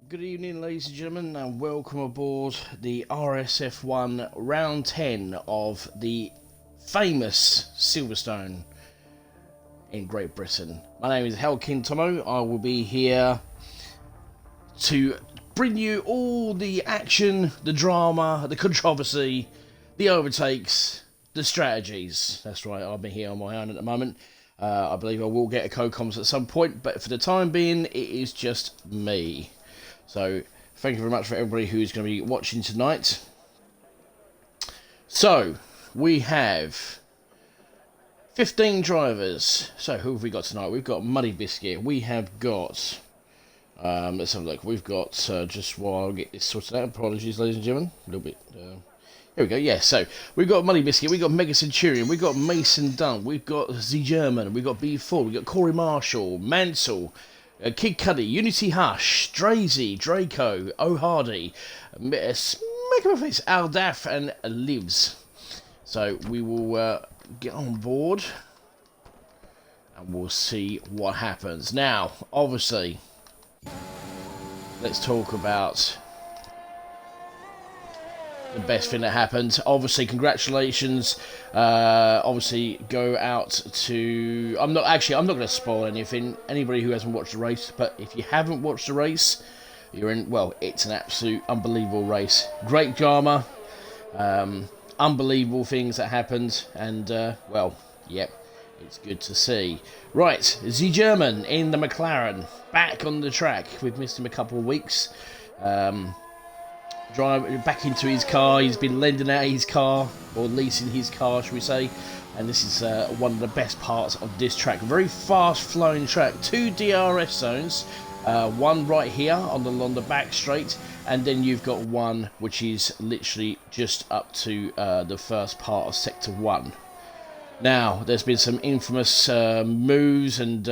Good evening, ladies and gentlemen, and welcome aboard the RSF1 round 10 of the famous Silverstone in Great Britain. My name is Helkin Tomo. I will be here to bring you all the action, the drama, the controversy, the overtakes, the strategies. That's right, I'll be here on my own at the moment. I believe I will get a co-comms at some point, but for the time being, it is just me. So, thank you very much for everybody who's going to be watching tonight. So, we have 15 drivers. So, who have we got tonight? We've got Muddy Biscuit. We have got... let's have a look. We've got, just while I get this sorted out, apologies, ladies and gentlemen. A little bit... Here we go, yeah, so we've got Muddy Biscuit, we've got Mega Centurion, we've got Mason Dunk, we've got Z German, we've got B4, we've got Corey Marshall, Mansell, Kid Cuddy, Unity Hush, Drazy, Draco, O'Hardy, Megaface, Aldaf, and Lives. So we will get on board and we'll see what happens. Now, obviously, let's talk about the best thing that happened. Obviously, congratulations. Obviously, go out to... I'm not going to spoil anything. Anybody who hasn't watched the race, but if you haven't watched the race, you're in... Well, it's an absolute unbelievable race. Great drama. Unbelievable things that happened. And, well, yep, it's good to see. Right, Z German in the McLaren. Back on the track. We've missed him a couple of weeks. Driving back into his car. He's been lending out his car, or leasing his car, should we say. And this is one of the best parts of this track. Very fast flowing track. 2 DRS zones. One right here on the back straight, and then you've got one which is literally just up to the first part of Sector 1. Now, there's been some infamous moves and...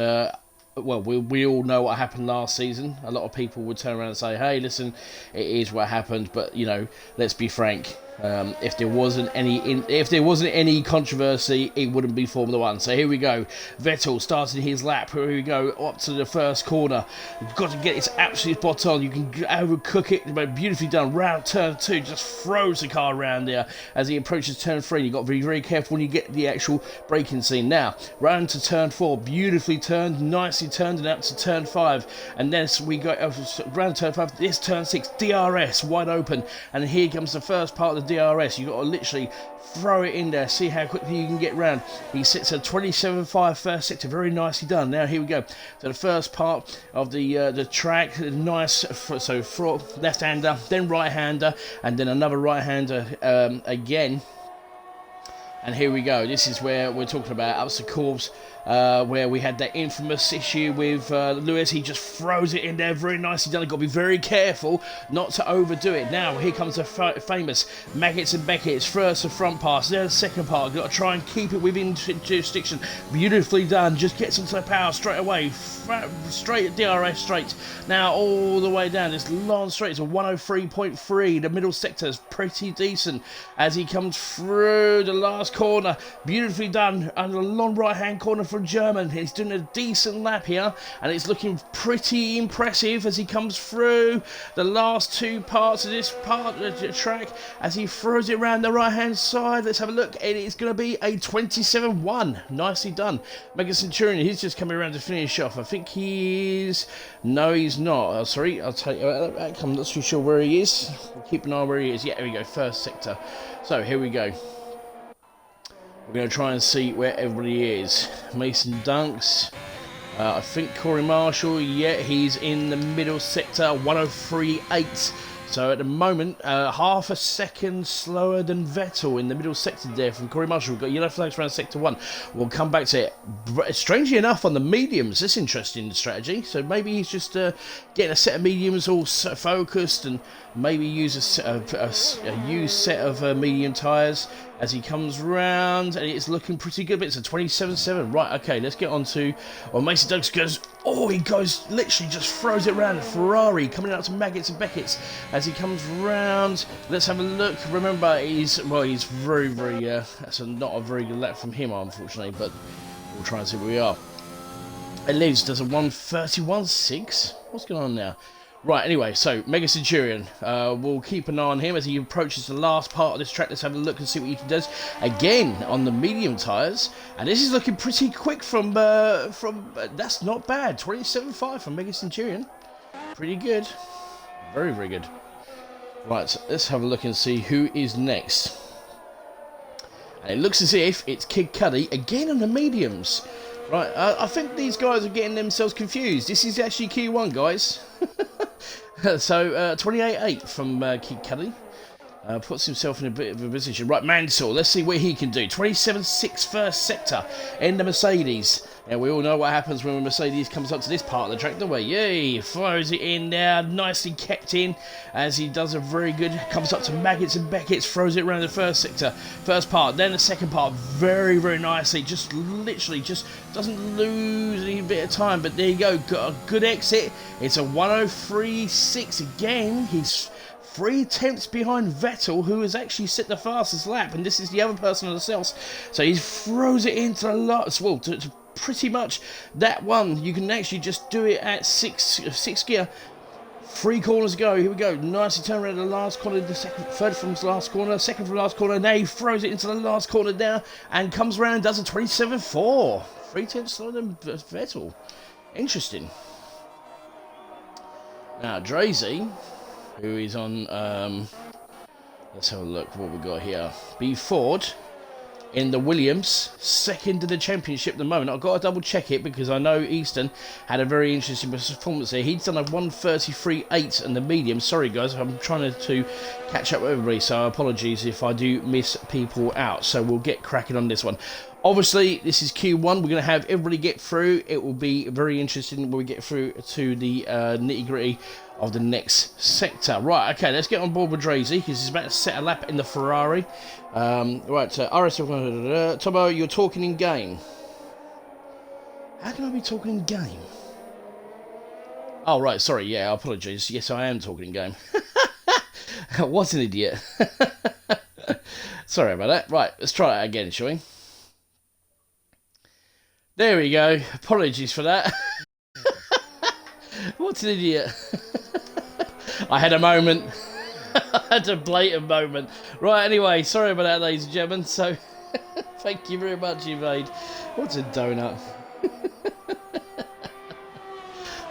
well, we all know what happened last season. A lot of people would turn around and say, hey, listen, it is what happened. But, you know, let's be frank. If there wasn't any controversy, it wouldn't be Formula 1. So here we go. Vettel starting his lap. Here we go, up to the first corner. You've got to get it absolutely spot on. You can overcook it, but beautifully done. Round turn 2, just throws the car around there as he approaches turn 3. You've got to be very careful when you get the actual braking scene. Now, round to turn 4, beautifully turned, nicely turned, and out to turn 5. And then we go round turn 5, this turn 6, DRS, wide open. And here comes the first part of the DRS. You've got to literally throw it in there, see how quickly you can get round. He sits at 27.5 first sector, very nicely done. Now here we go to the first part of the track. Nice, so left-hander, then right-hander, and then another right-hander again. And here we go. This is where we're talking about ups the course, where we had that infamous issue with Lewis. He just throws it in there, very nicely done. You've got to be very careful not to overdo it. Now, here comes the famous Maggots and Beckett's first and front pass. There's the second part. You've got to try and keep it within jurisdiction. Beautifully done. Just gets into the power straight away. Straight at DRS straight. Now, all the way down this long straight to 103.3. The middle sector is pretty decent as he comes through the last corner. Beautifully done. And the long right-hand corner from German. He's doing a decent lap here, and it's looking pretty impressive as he comes through the last 2 parts of this part of the track as he throws it around the right-hand side. Let's have a look. It is going to be a 27.1. Nicely done. Mega Centurion, he's just coming around to finish off. I think he's... No, he's not. Oh, sorry, I'll tell you about that. I'm not too sure where he is. We'll keep an eye where he is. Yeah, here we go. First sector. So, here we go. We're going to try and see where everybody is. Mason Dunks. I think Corey Marshall, yeah, he's in the middle sector, 103.8. So at the moment, half a second slower than Vettel in the middle sector there from Corey Marshall. We've got yellow flags around sector 1. We'll come back to it. Strangely enough, on the mediums, this interesting strategy. So maybe he's just getting a set of mediums all focused and maybe use a used set of medium tyres as he comes round, and it's looking pretty good, but it's a 27.7. Right, okay, let's get on to... Well, Mason Douglas goes... Oh, he goes, literally just throws it around. Ferrari coming out to Maggots and Beckett's as he comes round. Let's have a look. Remember, he's very, very... that's not a very good lap from him, unfortunately, but we'll try and see where we are. It leads, does a 131.6. What's going on now? Right, anyway, so Mega Centurion, we'll keep an eye on him as he approaches the last part of this track. Let's have a look and see what he does. Again, on the medium tyres, and this is looking pretty quick from that's not bad, 27.5 from Mega Centurion. Pretty good. Very, very good. Right, so let's have a look and see who is next. And it looks as if it's Kid Cudi, again on the mediums. Right, I think these guys are getting themselves confused. This is actually Q1, guys. So, 28.8 from Kid Cudi. Puts himself in a bit of a position. Right, Mansell, let's see what he can do. 27.6 first sector in the Mercedes. Now, we all know what happens when a Mercedes comes up to this part of the track, don't we? Yay! Throws it in there, nicely kept in, as he does a very good, comes up to Maggots and Beckett's, throws it around the first sector, first part, then the second part, very, very nicely, just literally, just doesn't lose any bit of time, but there you go, got a good exit. It's a 103.6 again. He's 3/10 behind Vettel, who has actually set the fastest lap, and this is the other person on the cells. So he throws it into the last, well, to pretty much that one. You can actually just do it at six gear. 3 corners to go. Here we go. Nicely turn around the last corner, the third from the last corner, second from the last corner. Now he throws it into the last corner now and comes around and does a 27.4. 3/10 slower than Vettel. Interesting. Now Drazy, who is on, let's have a look what we got here. B Ford in the Williams, second in the championship at the moment. I've got to double check it because I know Easton had a very interesting performance here. He's done a 133.8 in the medium. Sorry guys, I'm trying to catch up with everybody, so apologies if I do miss people out. So we'll get cracking on this one. Obviously, this is Q1. We're going to have everybody get through. It will be very interesting when we get through to the nitty-gritty of the next sector. Right, okay, let's get on board with Drazy because he's about to set a lap in the Ferrari. Right, RSF1, Tomo, you're talking in game. How can I be talking in game? Oh, right, sorry, yeah, I apologise. Yes, I am talking in game. What an idiot. Sorry about that. Right, let's try it again, shall we? There we go. Apologies for that. What an idiot. I had a moment. I had a blatant moment. Right, anyway, sorry about that, ladies and gentlemen. So, thank you very much, you made. What's a donut?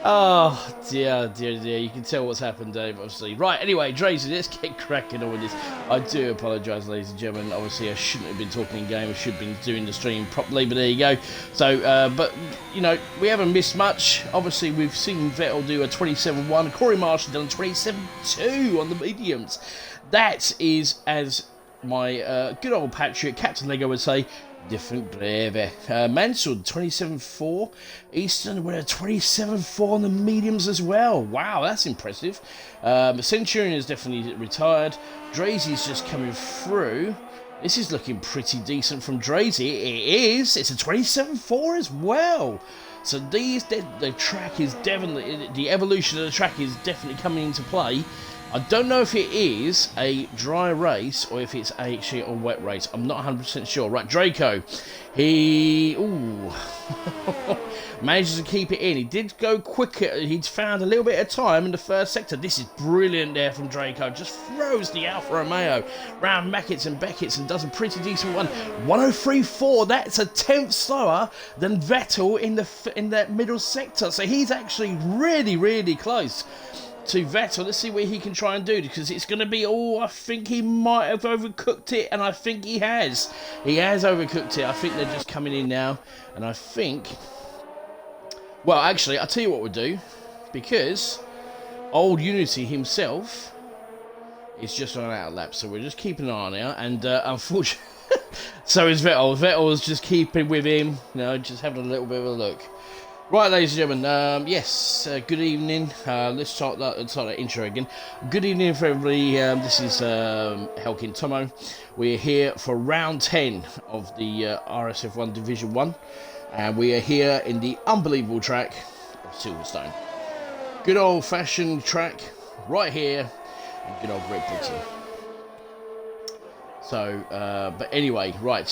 Oh, dear, dear, dear. You can tell what's happened, Dave, obviously. Right, anyway, Drazy, let's get cracking on with this. I do apologise, ladies and gentlemen. Obviously, I shouldn't have been talking in game. I should have been doing the stream properly, but there you go. So, but, you know, we haven't missed much. Obviously, we've seen Vettel do a 27.1. Corey Marshall done a 27.2 on the mediums. That is, as my good old patriot, Captain Lego would say, different gravy. Mansell, 27.4. Easton with a 27.4 on the mediums as well. Wow, that's impressive. Centurion is definitely retired. Drazy's just coming through. This is looking pretty decent from Drazy. It is. It's a 27.4 as well. So the track is definitely, the evolution of the track is definitely coming into play. I don't know if it is a dry race or if it's actually a wet race. I'm not 100% sure. Right, Draco. He manages to keep it in. He did go quicker. He'd found a little bit of time in the first sector. This is brilliant there from Draco. Just throws the Alfa Romeo round Maggots and Beckett's and does a pretty decent one. 103.4. That's a 10th slower than Vettel in that middle sector. So he's actually really, really close to Vettel. Let's see what he can try and do, because it's going to be, I think he might have overcooked it, and I think he has. He has overcooked it. I think they're just coming in now, and I think, well, actually, I'll tell you what we'll do, because old Unity himself is just on out of lap, so we're just keeping an eye on it, and unfortunately, so is Vettel. Vettel is just keeping with him, you know, just having a little bit of a look. Right, ladies and gentlemen, yes, good evening. Let's start that intro again. Good evening for everybody. This is Helkin Tomo. We're here for round 10 of the RSF1 Division 1. And we are here in the unbelievable track of Silverstone. Good old-fashioned track right here in good old Great Britain. So, but anyway, right.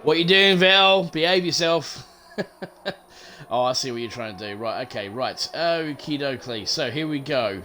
What you doing, Val? Behave yourself. Oh, I see what you're trying to do. Right, okay, right. Okie dokie. So here we go.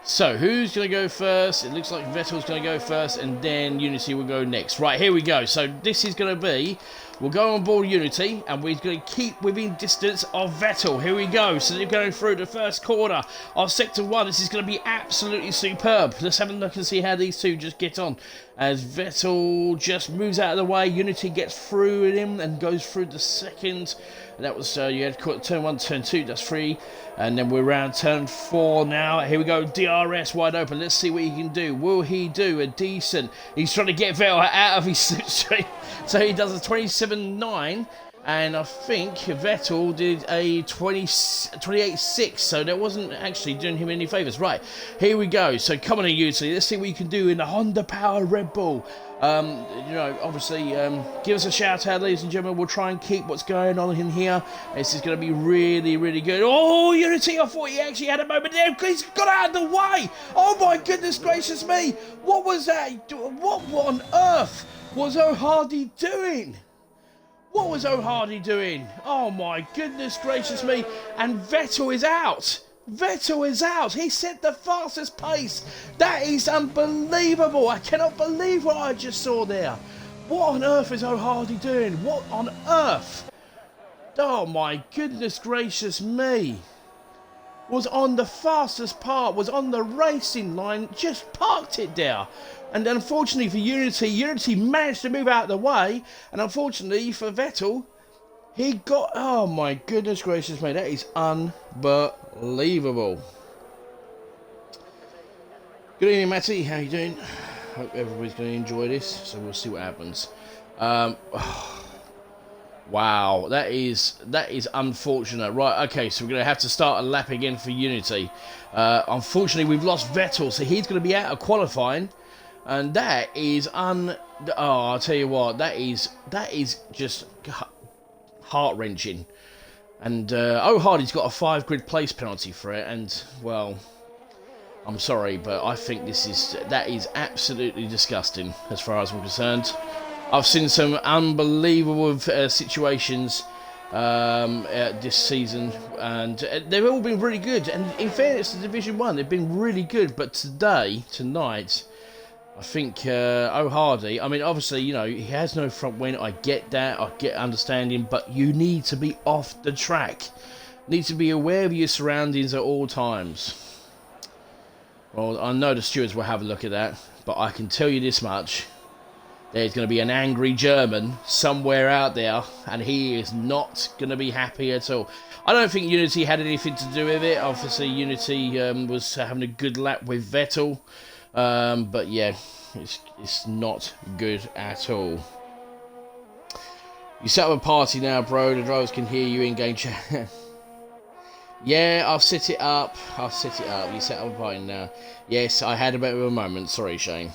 So who's going to go first? It looks like Vettel's going to go first, and then Unity will go next. Right, here we go. So this is going to be, we'll go on board Unity, and we're going to keep within distance of Vettel. Here we go. So they're going through the first corner of Sector 1. This is going to be absolutely superb. Let's have a look and see how these two just get on. As Vettel just moves out of the way, Unity gets through with him and goes through the second. That was, you had turn 1, turn 2, that's 3. And then we're around turn 4 now. Here we go, DRS wide open. Let's see what he can do. Will he do a decent... He's trying to get Vettel out of his slipstream. So he does a 27.9. And I think Vettel did a 28.6. So that wasn't actually doing him any favours. Right, here we go. So come on in, Unity. Let's see what you can do in the Honda Power Red Bull. You know, obviously, give us a shout out, ladies and gentlemen. We'll try and keep what's going on in here. This is going to be really, really good. Oh, Unity, I thought he actually had a moment there. He's got out of the way. Oh, my goodness gracious me. What was that? What on earth was O'Hardy doing? What was O'Hardy doing? Oh, my goodness gracious me. And Vettel is out. Vettel is out. He set the fastest pace. That is unbelievable. I cannot believe what I just saw there. What on earth is O'Hardy doing? What on earth? Oh my goodness gracious me. Was on the fastest part, was on the racing line, just parked it there. And unfortunately for Unity, Unity managed to move out of the way. And unfortunately for Vettel, he got... Oh my goodness gracious me. That is unbelievable. Good evening, Matty. How you doing? Hope everybody's going to enjoy this. So we'll see what happens. Wow, that is unfortunate. Right, okay, so we're going to have to start a lap again for Unity. Unfortunately, we've lost Vettel, so he's going to be out of qualifying. And that is Oh, I'll tell you what, that is just heart-wrenching. And O'Hardy's got a 5 grid place penalty for it, and, well, I'm sorry, but I think that is absolutely disgusting as far as I'm concerned. I've seen some unbelievable situations this season, and they've all been really good. And in fairness to Division 1, they've been really good. But tonight, I think O'Hardy, I mean, obviously, you know, he has no front wing. I get that. I get understanding. But you need to be off the track. You need to be aware of your surroundings at all times. Well, I know the stewards will have a look at that. But I can tell you this much. There's going to be an angry German somewhere out there, and he is not going to be happy at all. I don't think Unity had anything to do with it. Obviously, Unity was having a good lap with Vettel. But yeah, it's not good at all. You set up a party now, bro. The drivers can hear you in game chat. Yeah, I'll set it up. You set up a party now. Yes, I had a bit of a moment. Sorry, Shane.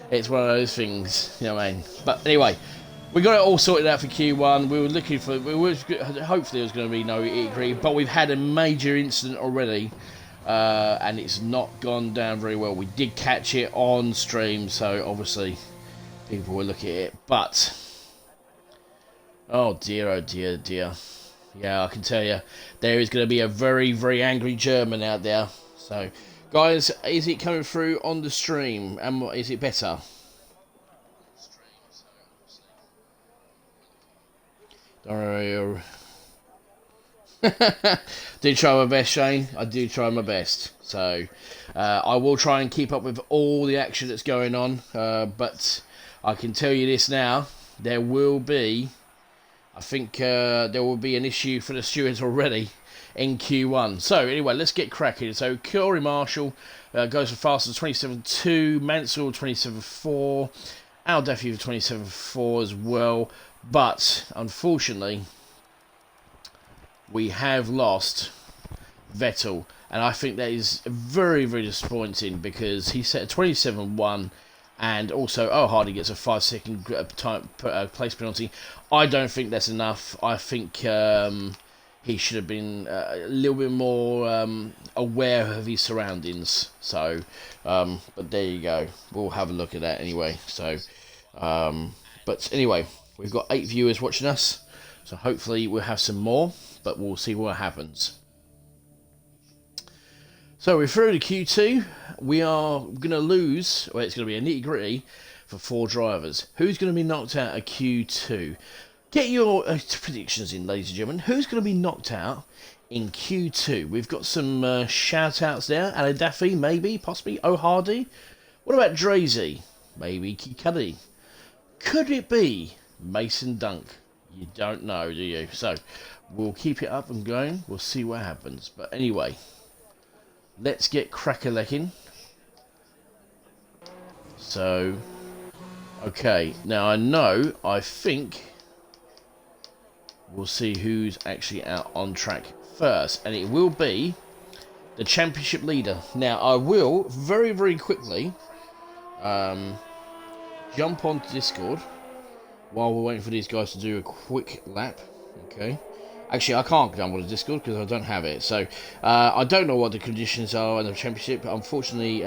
It's one of those things, you know what I mean? But anyway, we got it all sorted out for Q1. We were looking for... hopefully there was going to be no E-Gree, but we've had a major incident already. And it's not gone down very well. We did catch it on stream, so obviously people will look at it. But... oh dear, dear. Yeah, I can tell you, there is going to be a very, very angry German out there. So... guys, is it coming through on the stream? And is it better? Don't worry. Do try my best, Shane. I do try my best. So, I will try and keep up with all the action that's going on. But I can tell you this now. There will be... I think there will be an issue for the stewards already in Q1. So anyway, let's get cracking. So Corey Marshall goes for fastest 27.2, Mansell 27.4, Al Duffy for 27.4 as well. But unfortunately, we have lost Vettel, and I think that is very, very disappointing because he set a 27.1. And also, O'Hardy gets a 5-second place penalty. I don't think that's enough. I think he should have been a little bit more aware of his surroundings. So, but there you go. We'll have a look at that anyway. So, but anyway, we've got 8 viewers watching us. So hopefully we'll have some more, but we'll see what happens. So we're through to Q2. We are going to lose, well, it's going to be a nitty-gritty for 4 drivers. Who's going to be knocked out of Q2? Get your predictions in, ladies and gentlemen. Who's going to be knocked out in Q2? We've got some shout-outs there. Alan Daffy, maybe, possibly. O'Hardy. What about Drazy? Maybe Kikadi. Could it be Mason Dunk? You don't know, do you? So, we'll keep it up and going. We'll see what happens. But anyway, let's get crack-a-lecking. So, okay. Now, I think we'll see who's actually out on track first. And it will be the championship leader. Now, I will very, very quickly jump onto Discord while we're waiting for these guys to do a quick lap. Okay. Actually, I can't jump on the Discord because I don't have it. So, I don't know what the conditions are in the championship. Unfortunately,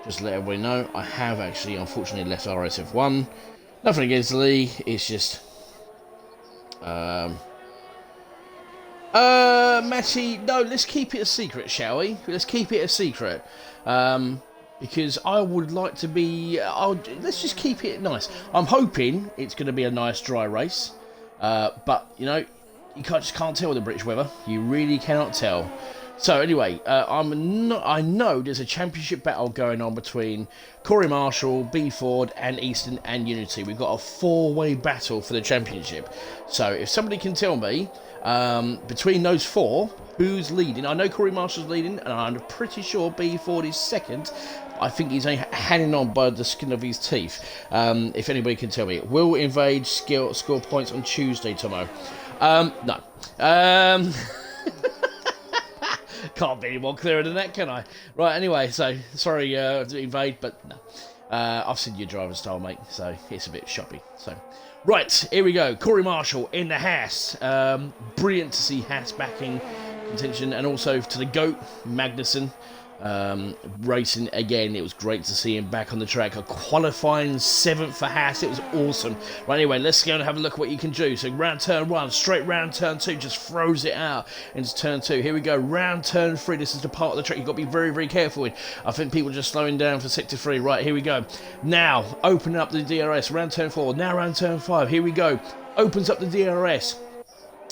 just to let everybody know, I have actually, unfortunately, left RSF1. Nothing against Lee. It's just... Matty, no, let's keep it a secret, shall we? Let's keep it a secret. Because I would like to be... let's just keep it nice. I'm hoping it's going to be a nice dry race. But, you know, you just can't tell with the British weather. You really cannot tell. So, anyway, I know there's a championship battle going on between Corey Marshall, B Ford, and Easton and Unity. We've got a 4-way battle for the championship. So, if somebody can tell me, between those 4, who's leading? I know Corey Marshall's leading, and I'm pretty sure B Ford is second. I think he's only hanging on by the skin of his teeth. If anybody can tell me. Will Invade score points on Tuesday, Tomo? No. Can't be any more clearer than that, can I? Right, anyway, so, sorry to Invade, but no. I've seen your driver's style, mate, so it's a bit shoppy. So, right, here we go. Corey Marshall in the Haas. Brilliant to see Haas back in contention, and also to the GOAT, Magnussen. Racing again. It was great to see him back on the track. A qualifying 7th for Haas. It was awesome. Right, anyway, let's go and have a look at what you can do. So round turn 1, straight round turn 2, just throws it out into turn 2. Here we go, round turn 3. This is the part of the track you've got to be very, very careful with. I think people are just slowing down for sector 3. Right, here we go. Now, opening up the DRS. Round turn 4. Now round turn 5. Here we go. Opens up the DRS.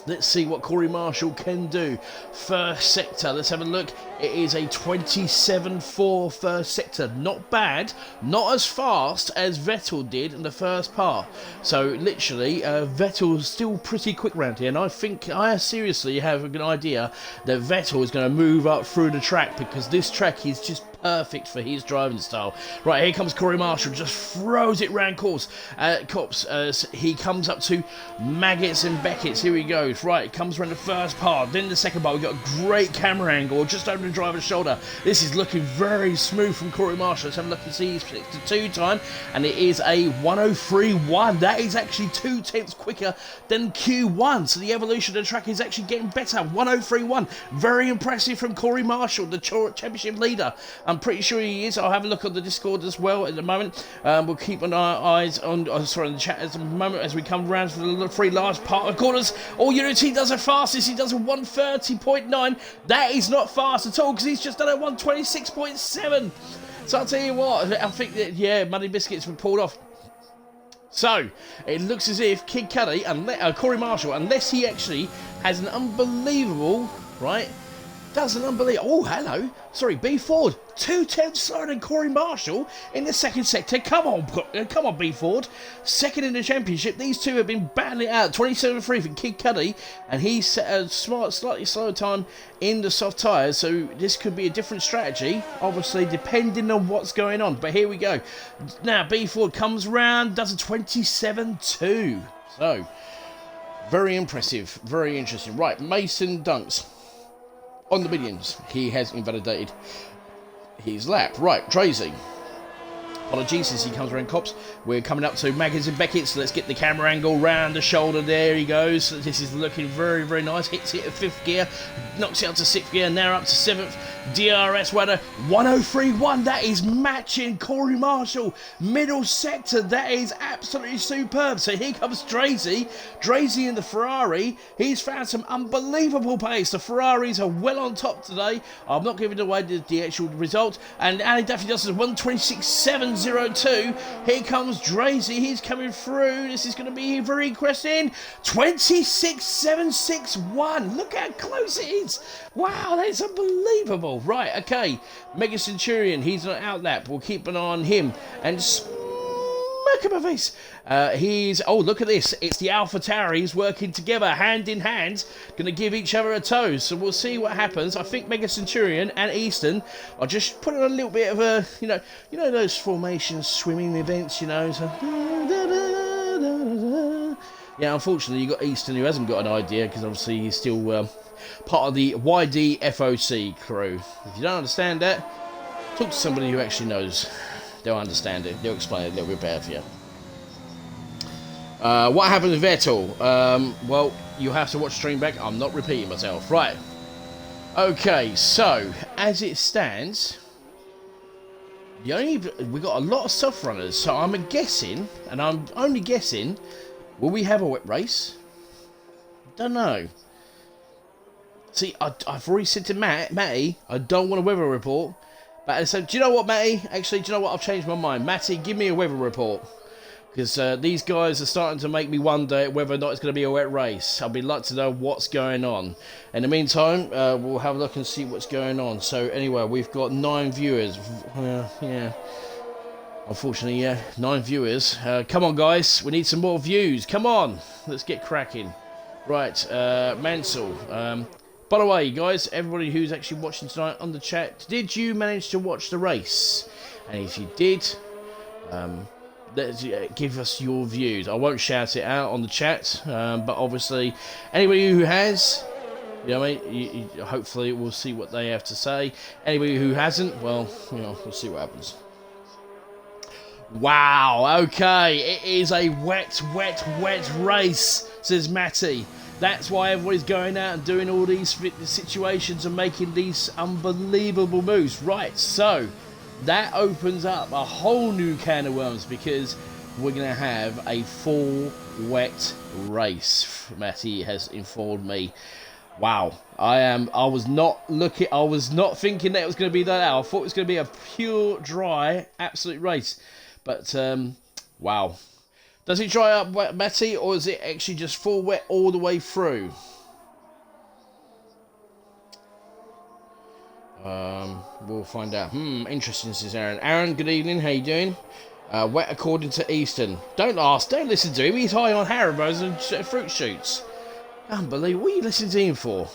Let's see what Corey Marshall can do. First sector, let's have a look. It is a 27.4 first sector. Not bad. Not as fast as Vettel did in the first part. So, literally, Vettel's still pretty quick round here. And I think, I seriously have a good idea that Vettel is going to move up through the track, because this track is just perfect for his driving style. Right, here comes Corey Marshall, just throws it round cops. He comes up to Maggots and Beckett's. Here he goes. Right, comes around the first part, then the second part. We've got a great camera angle just over the driver's shoulder. This is looking very smooth from Corey Marshall. Let's have a look and see his 2 time, and it is a 103.1. That is actually 2 tenths quicker than Q1. So the evolution of the track is actually getting better. 103.1. Very impressive from Corey Marshall, the championship leader. I'm pretty sure he is. I'll have a look on the Discord as well at the moment. We'll keep our eyes on, on the chat at the moment as we come around for the 3 last part of corners. All Unity does the fastest. He does a 130.9. That is not fast at all, because he's just done a 126.7. So I'll tell you what, I think that, yeah, Muddy Biscuits were pulled off. So, it looks as if Kid Cuddy, Corey Marshall, unless he actually has an unbelievable, right, does an unbelievable, oh, hello, sorry, B Ford, 2 tenths slower than Corey Marshall in the second sector. Come on, B Ford. Second in the championship. These two have been battling it out. 27.3 for Kid Cuddy, and he set a slightly slower time in the soft tyres, so this could be a different strategy, obviously, depending on what's going on. But here we go. Now, B Ford comes round, does a 27.2. So, very impressive, very interesting. Right, Mason Dunks. On the mediums, he has invalidated his lap. Right, Drazy. Apologies, as he comes around cops. We're coming up to Maggins and Beckett, so let's get the camera angle round the shoulder. There he goes. This is looking very, very nice. Hits it at 5th gear, knocks it up to 6th gear, now up to 7th. DRS winner 103.1. That is matching Corey Marshall. Middle sector, that is absolutely superb. So here comes Drazy. Drazy in the Ferrari. He's found some unbelievable pace. The Ferraris are well on top today. I'm not giving away the actual result. And Ali Duffy does 126.702. Here comes Drazy. He's coming through. This is going to be very interesting. 26.761. Look how close it is. Wow, that's unbelievable. Right, okay. Mega Centurion, he's not out lap. We'll keep an eye on him. And smack him in the face. Oh, look at this. It's the Alpha Tauris working together, hand in hand, going to give each other a toe. So we'll see what happens. I think Mega Centurion and Easton are just putting a little bit of a, you know those formations, swimming events, so. Yeah, unfortunately, you got Easton who hasn't got an idea because obviously he's still part of the YDFOC crew. If you don't understand that, talk to somebody who actually knows. They'll understand it. They'll explain it a little bit better for you. What happened to Vettel? Well, you have to watch stream back. I'm not repeating myself. Right. Okay, so as it stands, we got a lot of soft runners. So I'm guessing, and I'm only guessing, will we have a wet race? Don't know. See, I've already said to Matty, I don't want a weather report. But I said, do you know what, Matty? Actually, do you know what? I've changed my mind. Matty, give me a weather report. Because these guys are starting to make me wonder whether or not it's going to be a wet race. I'd be like to know what's going on. In the meantime, we'll have a look and see what's going on. So anyway, we've got 9 viewers. Yeah. Unfortunately, yeah, 9 viewers. Come on, guys. We need some more views. Come on. Let's get cracking. Right, Mansell. By the way, guys, everybody who's actually watching tonight on the chat, did you manage to watch the race? And if you did, give us your views. I won't shout it out on the chat, but obviously, anybody who has, you know what I mean, hopefully we'll see what they have to say. Anybody who hasn't, well, we'll see what happens. Wow, okay, it is a wet race, says Matty. That's why everybody's going out and doing all these situations and making these unbelievable moves. Right, so that opens up a whole new can of worms because we're going to have a full wet race. Matty has informed me. Wow, I was not thinking that it was going to be that. I thought it was going to be a pure, dry, absolute race. But, wow. Does it dry up wet, Matty, or is it actually just full wet all the way through? We'll find out. Interesting, says Aaron. Aaron, good evening. How you doing? Wet according to Easton. Don't listen to him. He's high on Haribos and fruit shoots. Unbelievable. What are you listening to him for?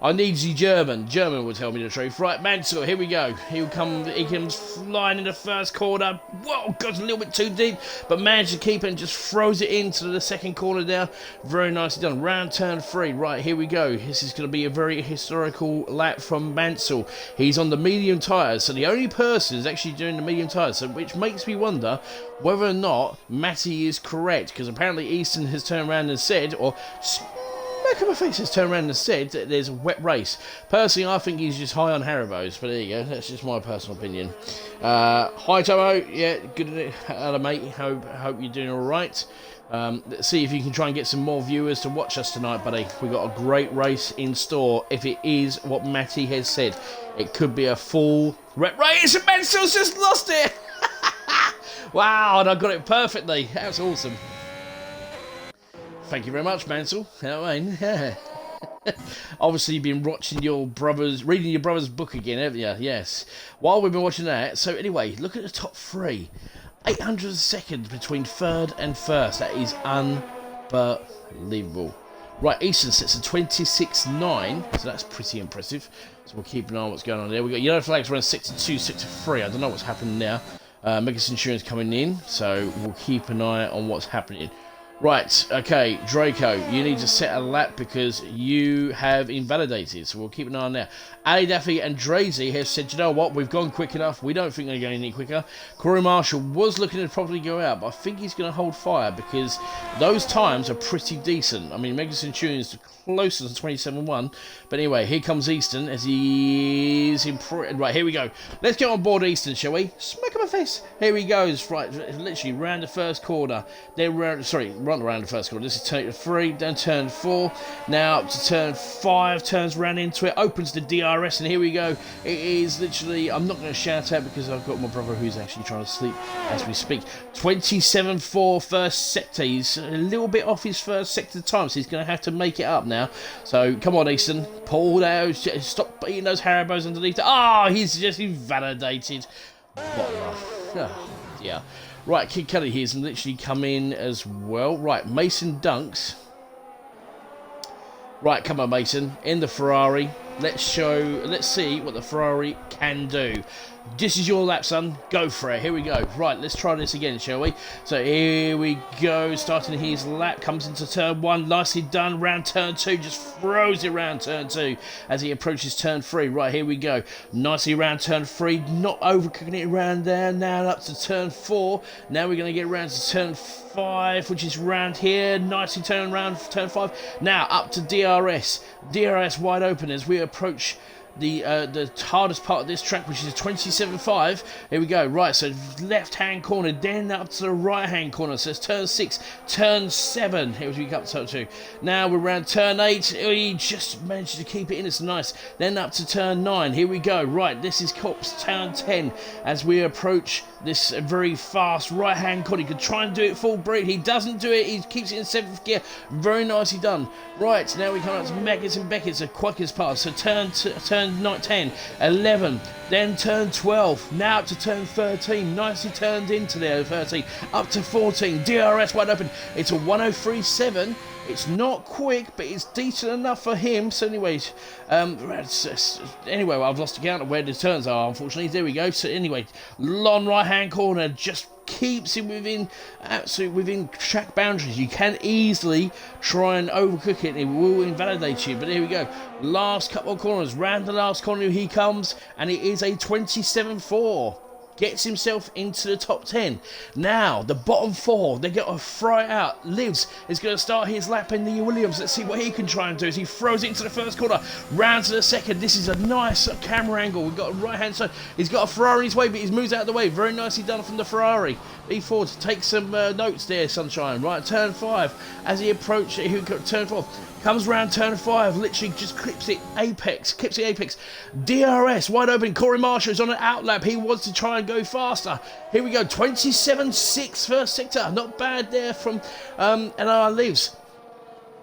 I need the German. German will tell me the truth. Right, Mansell, here we go. He comes flying in the first corner. Whoa, got a little bit too deep, but managed to keep it and just throws it into the second corner there. Very nicely done. Round turn 3. Right, here we go. This is going to be a very historical lap from Mansell. He's on the medium tyres, so the only person is actually doing the medium tyres, so which makes me wonder whether or not Matty is correct, because apparently Easton has turned around and said, or back of my face has turned around and said that there's a wet race. Personally, I think he's just high on Haribos, but there you go. That's just my personal opinion. Hi, Tomo. Yeah, good. Hello, mate. Hope you're doing all right. Let's see if you can try and get some more viewers to watch us tonight, buddy. We've got a great race in store. If it is what Matty has said, it could be a full wet race, and Mansell's just lost it. Wow, and I got it perfectly. That's awesome. Thank you very much, Mansell. Yeah. Obviously, you've been reading your brother's book again, haven't you? Yes. While we've been watching that, so anyway, look at the top 3. 800 seconds between 3rd and 1st. That is unbelievable. Right, Easton sits at 26.9, so that's pretty impressive. So we'll keep an eye on what's going on there. We've got yellow flags around 62, 63. I don't know what's happening now. Mega Centurion's coming in, so we'll keep an eye on what's happening. Right, okay, Draco, you need to set a lap because you have invalidated, so we'll keep an eye on that. Ali Daffy and Drazy have said, you know what, we've gone quick enough, we don't think they're going any quicker. Corey Marshall was looking to probably go out, but I think he's going to hold fire because those times are pretty decent. I mean, Mega Centurion's closer to 27.1, but anyway, here comes Easton as he is right, here we go. Let's get on board Easton, shall we? Smack him a face. Here he goes, right, literally round the first corner. Then round, sorry, run around the first corner. This is turn 3, then turn 4. Now up to turn 5, turns round into it, opens the DRS, and here we go. It is literally, I'm not going to shout out because I've got my brother who's actually trying to sleep as we speak. 27.4 first sector. He's a little bit off his first sector time, so he's going to have to make it up now. So come on, Easton, pull out, stop eating those Haribos underneath. Ah, he's just invalidated. What the? Oh, yeah. Right, Kid Cudi here's literally come in as well. Right, Mason Dunks. Right, come on, Mason, in the Ferrari. Let's see what the Ferrari can do. This is your lap, son. Go for it. Here we go. Right, let's try this again, shall we? So here we go. Starting his lap. Comes into turn 1. Nicely done. Round turn 2. Just throws it round turn 2 as he approaches turn 3. Right, here we go. Nicely round turn 3. Not overcooking it around there. Now up to turn 4. Now we're going to get round to turn 5, which is round here. Nicely turn around for turn 5. Now up to DRS. DRS wide open as we approach the hardest part of this track, which is 27.5. Here we go. Right, so left hand corner, then up to the right hand corner. So it's turn 6, turn 7. Here we come to 2. Now we're around turn 8. He just managed to keep it in. It's nice. Then up to turn 9. Here we go. Right, this is Cops turn 10 as we approach this very fast right hand corner. He could try and do it full brake. He doesn't do it. He keeps it in 7th gear. Very nicely done. Right, now we come up to Meggetts and Beckett's, the quickest part. So turn 10, 11, then turn 12, now up to turn 13, nicely turned into there, 13, up to 14, DRS wide open, it's a 103.7, it's not quick, but it's decent enough for him, so anyways, anyway, I've lost count of where the turns are, unfortunately, there we go, so anyway, long right hand corner, just keeps him within track boundaries. You can easily try and overcook it and it will invalidate you, but here we go, last couple of corners, round the last corner he comes, and it is a 27.4. Gets himself into the top 10. Now, the bottom 4, they get a fry out. Lives is going to start his lap in the Williams. Let's see what he can try and do as he throws it into the first corner. Round to the second. This is a nice camera angle. We've got a right-hand side. He's got a Ferrari in his way, but he's moved out of the way. Very nicely done from the Ferrari. E4 to take some notes there, Sunshine. Right, turn 5. As he approaches, turn 4. Comes round turn 5, literally just clips the apex. DRS, wide open. Corey Marshall is on an outlap. He wants to try and go faster. Here we go, 27.6 first sector. Not bad there from NR Lives.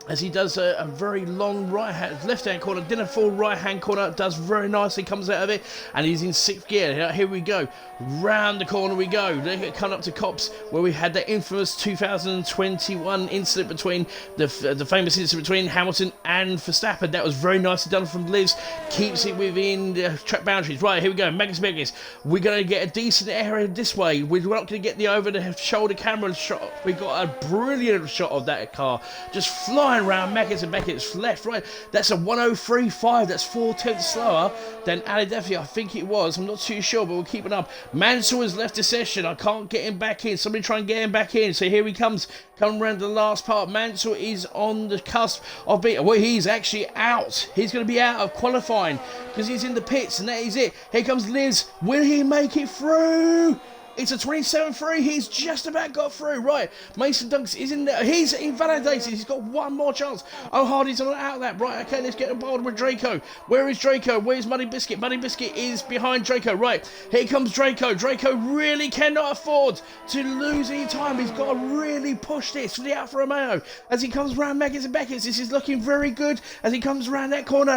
As he does a very long left-hand corner, then a full right-hand corner, does very nicely, comes out of it, and he's in 6th gear. Here we go, round the corner we go. They come up to Cops, where we had the infamous 2021 incident between the famous incident between Hamilton and Verstappen. That was very nicely done from Liz, keeps it within the track boundaries. Right, here we go, Megas. We're going to get a decent area this way. We're not going to get the over-the-shoulder camera shot. We got a brilliant shot of that car, just flying around Megas and Beckett's left, right. That's a 103.5. That's 4/10 slower than Ali Duffy, I think it was. I'm not too sure, but we'll keep it up. Mansell has left the session. I can't get him back in. Somebody try and get him back in. So here he comes. Coming around the last part. Mansell is on the cusp of being. Well, he's actually out. He's going to be out of qualifying because he's in the pits, and that is it. Here comes Liz. Will he make it through? It's a 27.3. He's just about got through. Right, Mason Dunks is in there. He's invalidated. He's got one more chance. Oh, Hardy's on an outlap. Right, okay, let's get on board with Draco. Where is Draco? Where's Muddy Biscuit? Muddy Biscuit is behind Draco. Right, here comes Draco. Draco really cannot afford to lose any time. He's got to really push this for the Alfa Romeo. As he comes round Maggots and Beckett's, this is looking very good. As he comes round that corner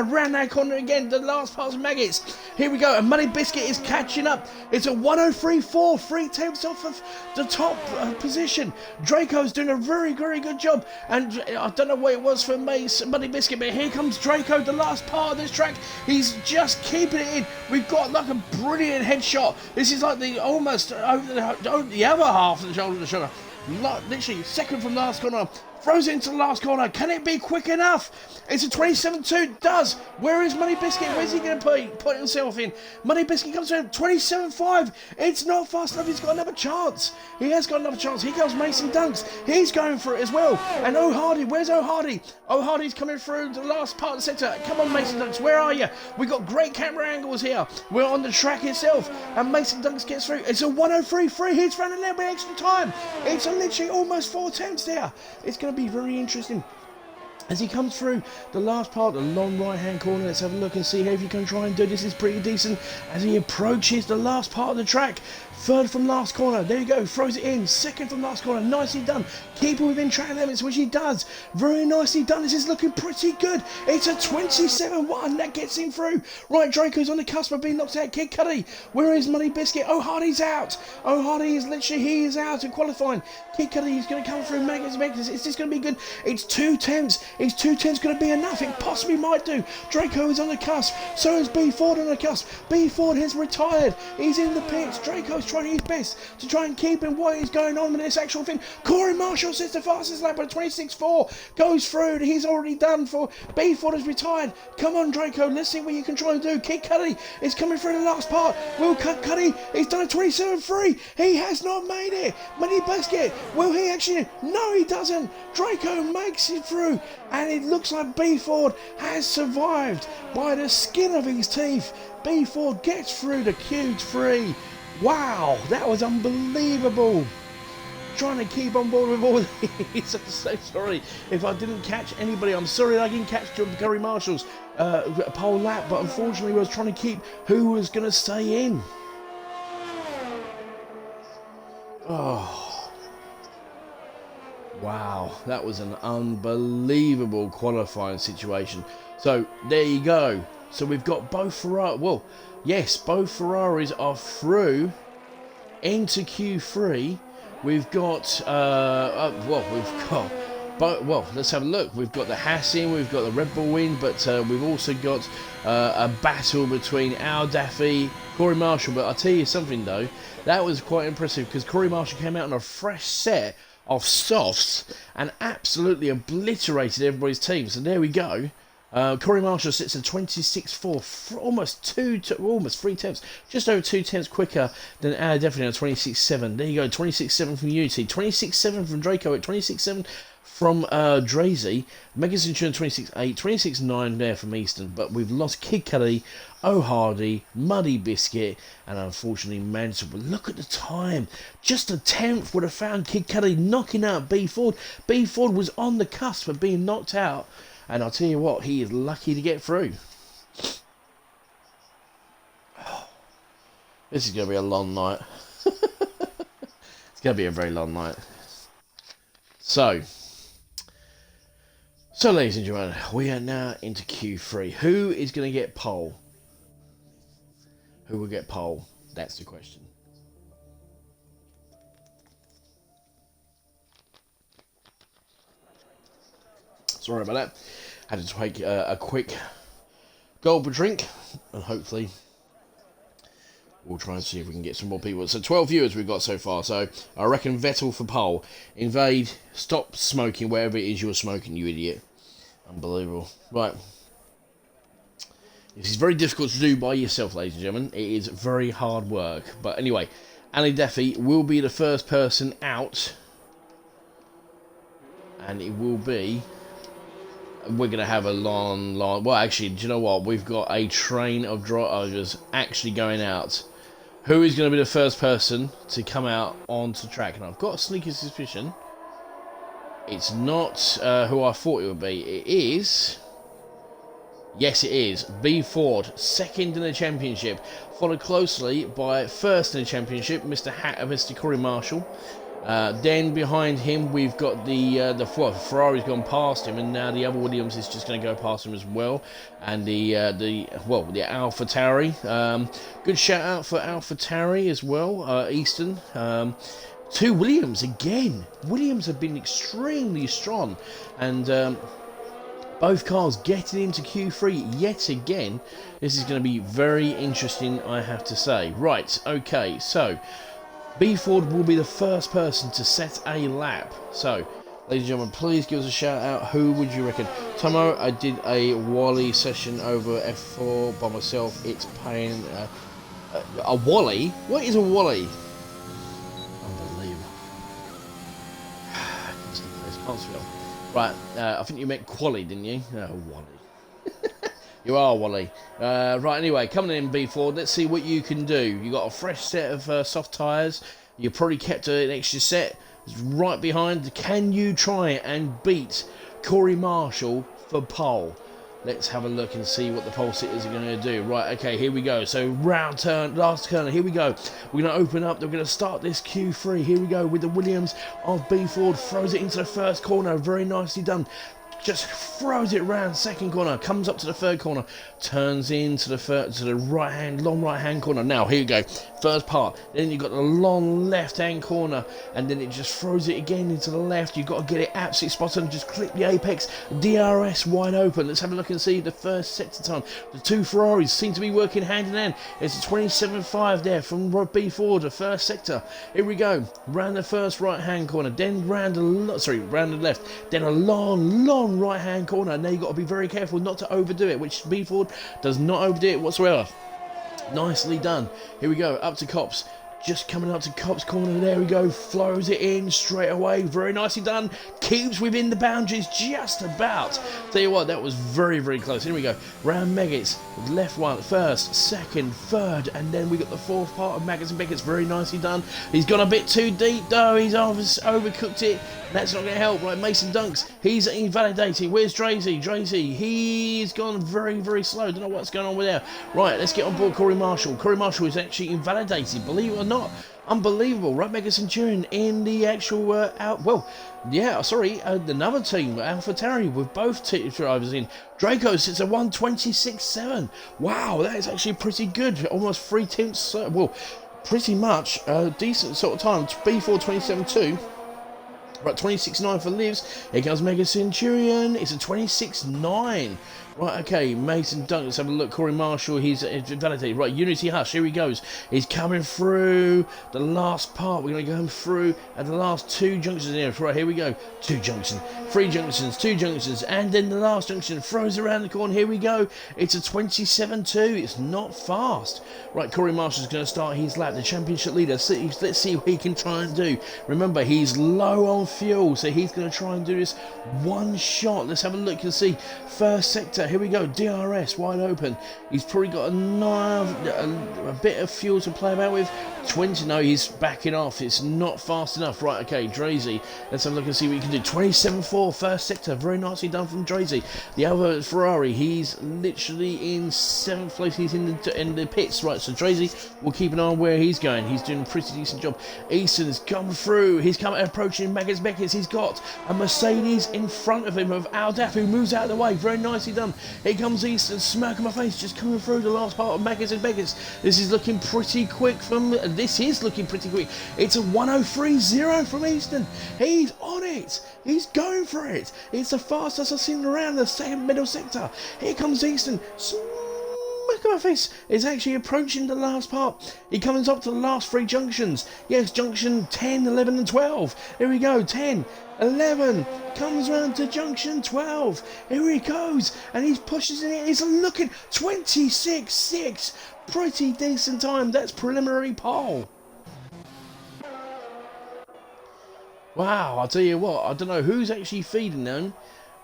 again, the last part of Maggots. Here we go, and Muddy Biscuit is catching up. It's a 103.4. 3 tenths off of the top position. Draco's doing a very, very good job, and I don't know what it was for Muddy Biscuit, but here comes Draco, the last part of this track. He's just keeping it in. We've got like a brilliant headshot. This is like the almost over the other half of the shoulder to shoulder. Literally, second from last corner. Throws it into the last corner. Can it be quick enough? It's a 27.2. Does. Where is Money Biscuit? Where's he going to put himself in? Money Biscuit comes in 27.5. It's not fast enough. He's got another chance. He has got another chance. Here comes Mason Dunks. He's going for it as well. And O'Hardy. Where's O'Hardy? O'Hardy's coming through the last part of the centre. Come on, Mason Dunks. Where are you? We've got great camera angles here. We're on the track itself. And Mason Dunks gets through. It's a 103.3. He's running a little bit extra time. It's literally almost 4 tenths there. It's going to be very interesting as he comes through the last part, the long right hand corner. Let's have a look and see how he can try and do this. Is pretty decent as he approaches the last part of the track. Third from last corner, there you go, throws it in. Second from last corner, nicely done. Keep it within track limits, which he does. Very nicely done. This is looking pretty good. It's a 27.1 that gets him through. Right, Draco's on the cusp of being knocked out. Kid Cudi, where is Money Biscuit? O'Hardy's out. O'Hardy is literally, he is out of qualifying. Kid Cudi is going to come through. Is this going to be good? It's 2 tenths. Is 2 tenths going to be enough? It possibly might do. Draco is on the cusp. So is B Ford on the cusp. B Ford has retired. He's in the pits. Draco's trying his best to try and keep him what is going on with this actual thing. Corey Marshall sits the fastest lap, but 26.4 goes through. He's already done for. B Ford has retired. Come on, Draco, let's see what you can try and do. Kid Cudi is coming through the last part. Will Cudi, he's done a 27.3. He has not made it. Money Biscuit, will he actually? No, he doesn't. Draco makes it through, and it looks like B Ford has survived by the skin of his teeth. B Ford gets through the Q3. Wow, that was unbelievable. Trying to keep on board with all these. I'm so sorry if I didn't catch anybody. I'm sorry I didn't catch Corey Marshall's pole lap, but unfortunately I was trying to keep who was going to stay in. Oh, wow, that was an unbelievable qualifying situation. So there you go. So we've got both Ferrari. Well, yes, both Ferraris are through into Q3. We've got let's have a look. We've got the Haas in, we've got the Red Bull in, but we've also got a battle between Al Daffy, Corey Marshall. But I'll tell you something though, that was quite impressive because Corey Marshall came out on a fresh set of softs and absolutely obliterated everybody's team. So there we go. Corey Marshall sits at 26.4, almost 3 tenths, just over 2 tenths quicker than Al Daffy at 26.7. There you go, 26.7 from Unity, 26.7 from Draco, at 26.7 from Drazy, Mega Centurion 26.8, 26.9 there from Easton. But we've lost Kid Cudi, O'Hardy, Muddy Biscuit, and unfortunately Mansell. But look at the time, just a tenth would have found Kid Cudi knocking out B Ford. B Ford was on the cusp of being knocked out. And I'll tell you what, he is lucky to get through. This is going to be a long night. It's going to be a very long night. So, ladies and gentlemen, we are now into Q3. Who is going to get pole? Who will get pole? That's the question. Sorry about that. Had to take a quick gulp of drink, and hopefully we'll try and see if we can get some more people. So 12 viewers we've got so far. So I reckon Vettel for pole. Invade, stop smoking wherever it is you're smoking, you idiot. Unbelievable. Right. This is very difficult to do by yourself, ladies and gentlemen. It is very hard work. But anyway, Ali Daffy will be the first person out. And it will be... We're going to have a long... Well, actually, do you know what? We've got a train of drivers actually going out. Who is going to be the first person to come out onto track? And I've got a sneaky suspicion. It's not who I thought it would be. It is... Yes, it is. B Ford, second in the championship. Followed closely by first in the championship, Mr. Corey Marshall. Then behind him we've got the Ferrari's gone past him, and now the other Williams is just going to go past him as well. And the AlphaTauri. Good shout out for AlphaTauri as well. Easton. 2 Williams again. Williams have been extremely strong, and both cars getting into Q3 yet again. This is going to be very interesting, I have to say. Right. Okay. So. B Ford will be the first person to set a lap. So, ladies and gentlemen, please give us a shout out. Who would you reckon? Tomo, I did a Wally session over F4 by myself. It's paying a Wally? What is a Wally? Unbelievable. Right, I think you meant Quali, didn't you? Oh, Wally. You are Wally. Right, anyway, coming in B4, let's see what you can do. You got a fresh set of soft tyres. You probably kept an extra set. It's right behind. Can you try and beat Corey Marshall for pole? Let's have a look and see what the pole sitters are going to do. Right, okay, here we go. So round turn, last turn, here we go. We're going to open up. We're going to start this Q3. Here we go with the Williams of B Ford. Throws it into the first corner. Very nicely done. Just throws it round second corner, comes up to the third corner, turns into the right hand, long right hand corner. Now here you go, first part. Then you've got the long left hand corner, and then it just throws it again into the left. You've got to get it absolutely spot on. Just clip the apex. DRS wide open. Let's have a look and see the first sector time. The two Ferraris seem to be working hand in hand. It's a 27.5 there from B Ford, the first sector. Here we go, round the first right hand corner, then round the left, then a long right hand corner. Now you've got to be very careful not to overdo it, which B Ford does not overdo it whatsoever. Nicely done. Here we go, up to Cops. Just coming up to Cops corner, there we go, flows it in straight away, very nicely done, keeps within the boundaries just about. Tell you what, that was very close. Here we go, round Meggetts, left one, first, second, third, and then we got the fourth part of Maggots and Beckett's, very nicely done. He's gone a bit too deep though, he's overcooked it. That's not going to help. Right, Mason Dunks, he's invalidating. Where's Drazy? He's gone very slow. Don't know what's going on with there. Right, let's get on board Corey Marshall. Corey Marshall is actually invalidated, believe it or not. Unbelievable. Right, Mega Centurion in the actual another team, AlphaTauri, with both drivers in. Draco sits at 126.7. Wow, that is actually pretty good. Almost 3 tenths. Well, pretty much decent sort of time. B4 27.2. Right, 26.9 for Livs. Here comes Mega Centurion. It's a 26.9. Right, okay, Mason Dunk. Let's have a look. Corey Marshall, he's validated. Right, Unity Hush, here he goes. He's coming through the last part. We're going to go through at the last 2 junctions here. Right, here we go. 2 junctions, 3 junctions, 2 junctions, and then the last junction throws around the corner. Here we go. It's a 27.2. It's not fast. Right, Corey Marshall's going to start his lap. The championship leader. Let's see what he can try and do. Remember, he's low on fuel, so he's going to try and do this one shot. Let's have a look and see. First sector. Here we go, DRS wide open. He's probably got a bit of fuel to play about with. 20, no, he's backing off. It's not fast enough. Right, okay, Drazy. Let's have a look and see what he can do. 27.4, first sector. Very nicely done from Drazy. The other Ferrari, he's literally in 7th place. He's in the pits. Right, so Drazy, we'll keep an eye on where he's going. He's doing a pretty decent job. Easton's come through. He's approaching Maggots Beckett's. He's got a Mercedes in front of him of Aldaf, who moves out of the way. Very nicely done. Here comes Easton, smirk on my face, just coming through the last part of Maggots and Beckett's. This is looking pretty quick It's a 103.0 from Easton. He's on it. He's going for it. It's the fastest I've seen around the second middle sector. Here comes Easton. Smack on my face. It's actually approaching the last part. He comes up to the last 3 junctions. Yes, junction 10, 11 and 12. Here we go, 10. 11 comes round to junction 12. Here he goes, and he's pushes it. He's looking 26.6. Pretty decent time. That's preliminary pole. Wow, I'll tell you what. I don't know who's actually feeding them.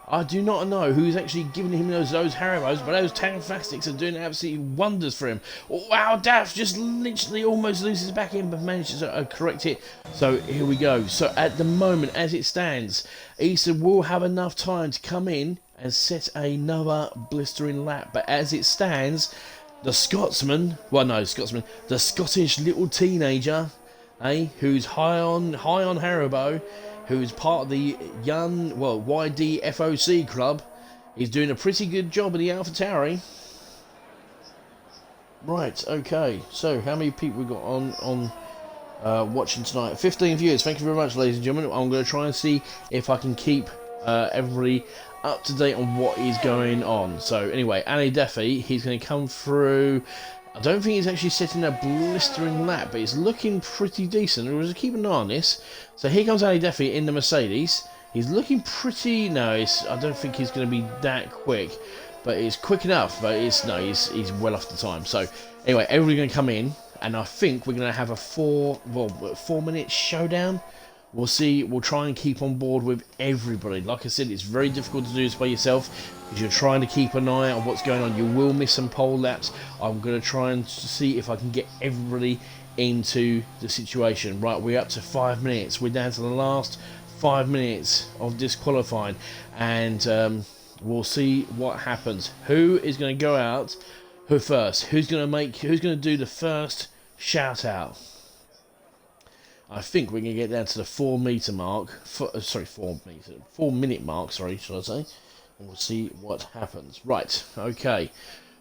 I do not know who's actually giving him those Haribos, but those Tanfastics are doing absolutely wonders for him. Wow, Daff just literally almost loses back in, but manages to correct it. So here we go. So at the moment, as it stands, Easton will have enough time to come in and set another blistering lap. But as it stands, the Scotsman, the Scottish little teenager, who's high on Haribo, who's part of the young, YDFOC club. He's doing a pretty good job in the AlphaTauri. Right, okay. So, how many people we got on watching tonight? 15 viewers. Thank you very much, ladies and gentlemen. I'm going to try and see if I can keep everybody up to date on what is going on. So, anyway, Ali Duffy, he's going to come through I don't think he's actually setting a blistering lap, but it's looking pretty decent. We'll just keep an eye on this. So here comes Ali Duffy in the Mercedes. He's looking pretty... No, I don't think he's going to be that quick. But it's quick enough. But he's well off the time. So anyway, everybody's going to come in. And I think we're going to have a 4-minute showdown. We'll see. We'll try and keep on board with everybody. Like I said, it's very difficult to do this by yourself because you're trying to keep an eye on what's going on. You will miss some pole laps. I'm going to try and see if I can get everybody into the situation. Right, we're up to 5 minutes. We're down to the last 5 minutes of disqualifying, and we'll see what happens. Who is going to go out? Who first? Who's going to do the first shout out? I think we're going to get down to the 4 minute mark. 4 minute mark, sorry, should I say. And we'll see what happens. Right, okay.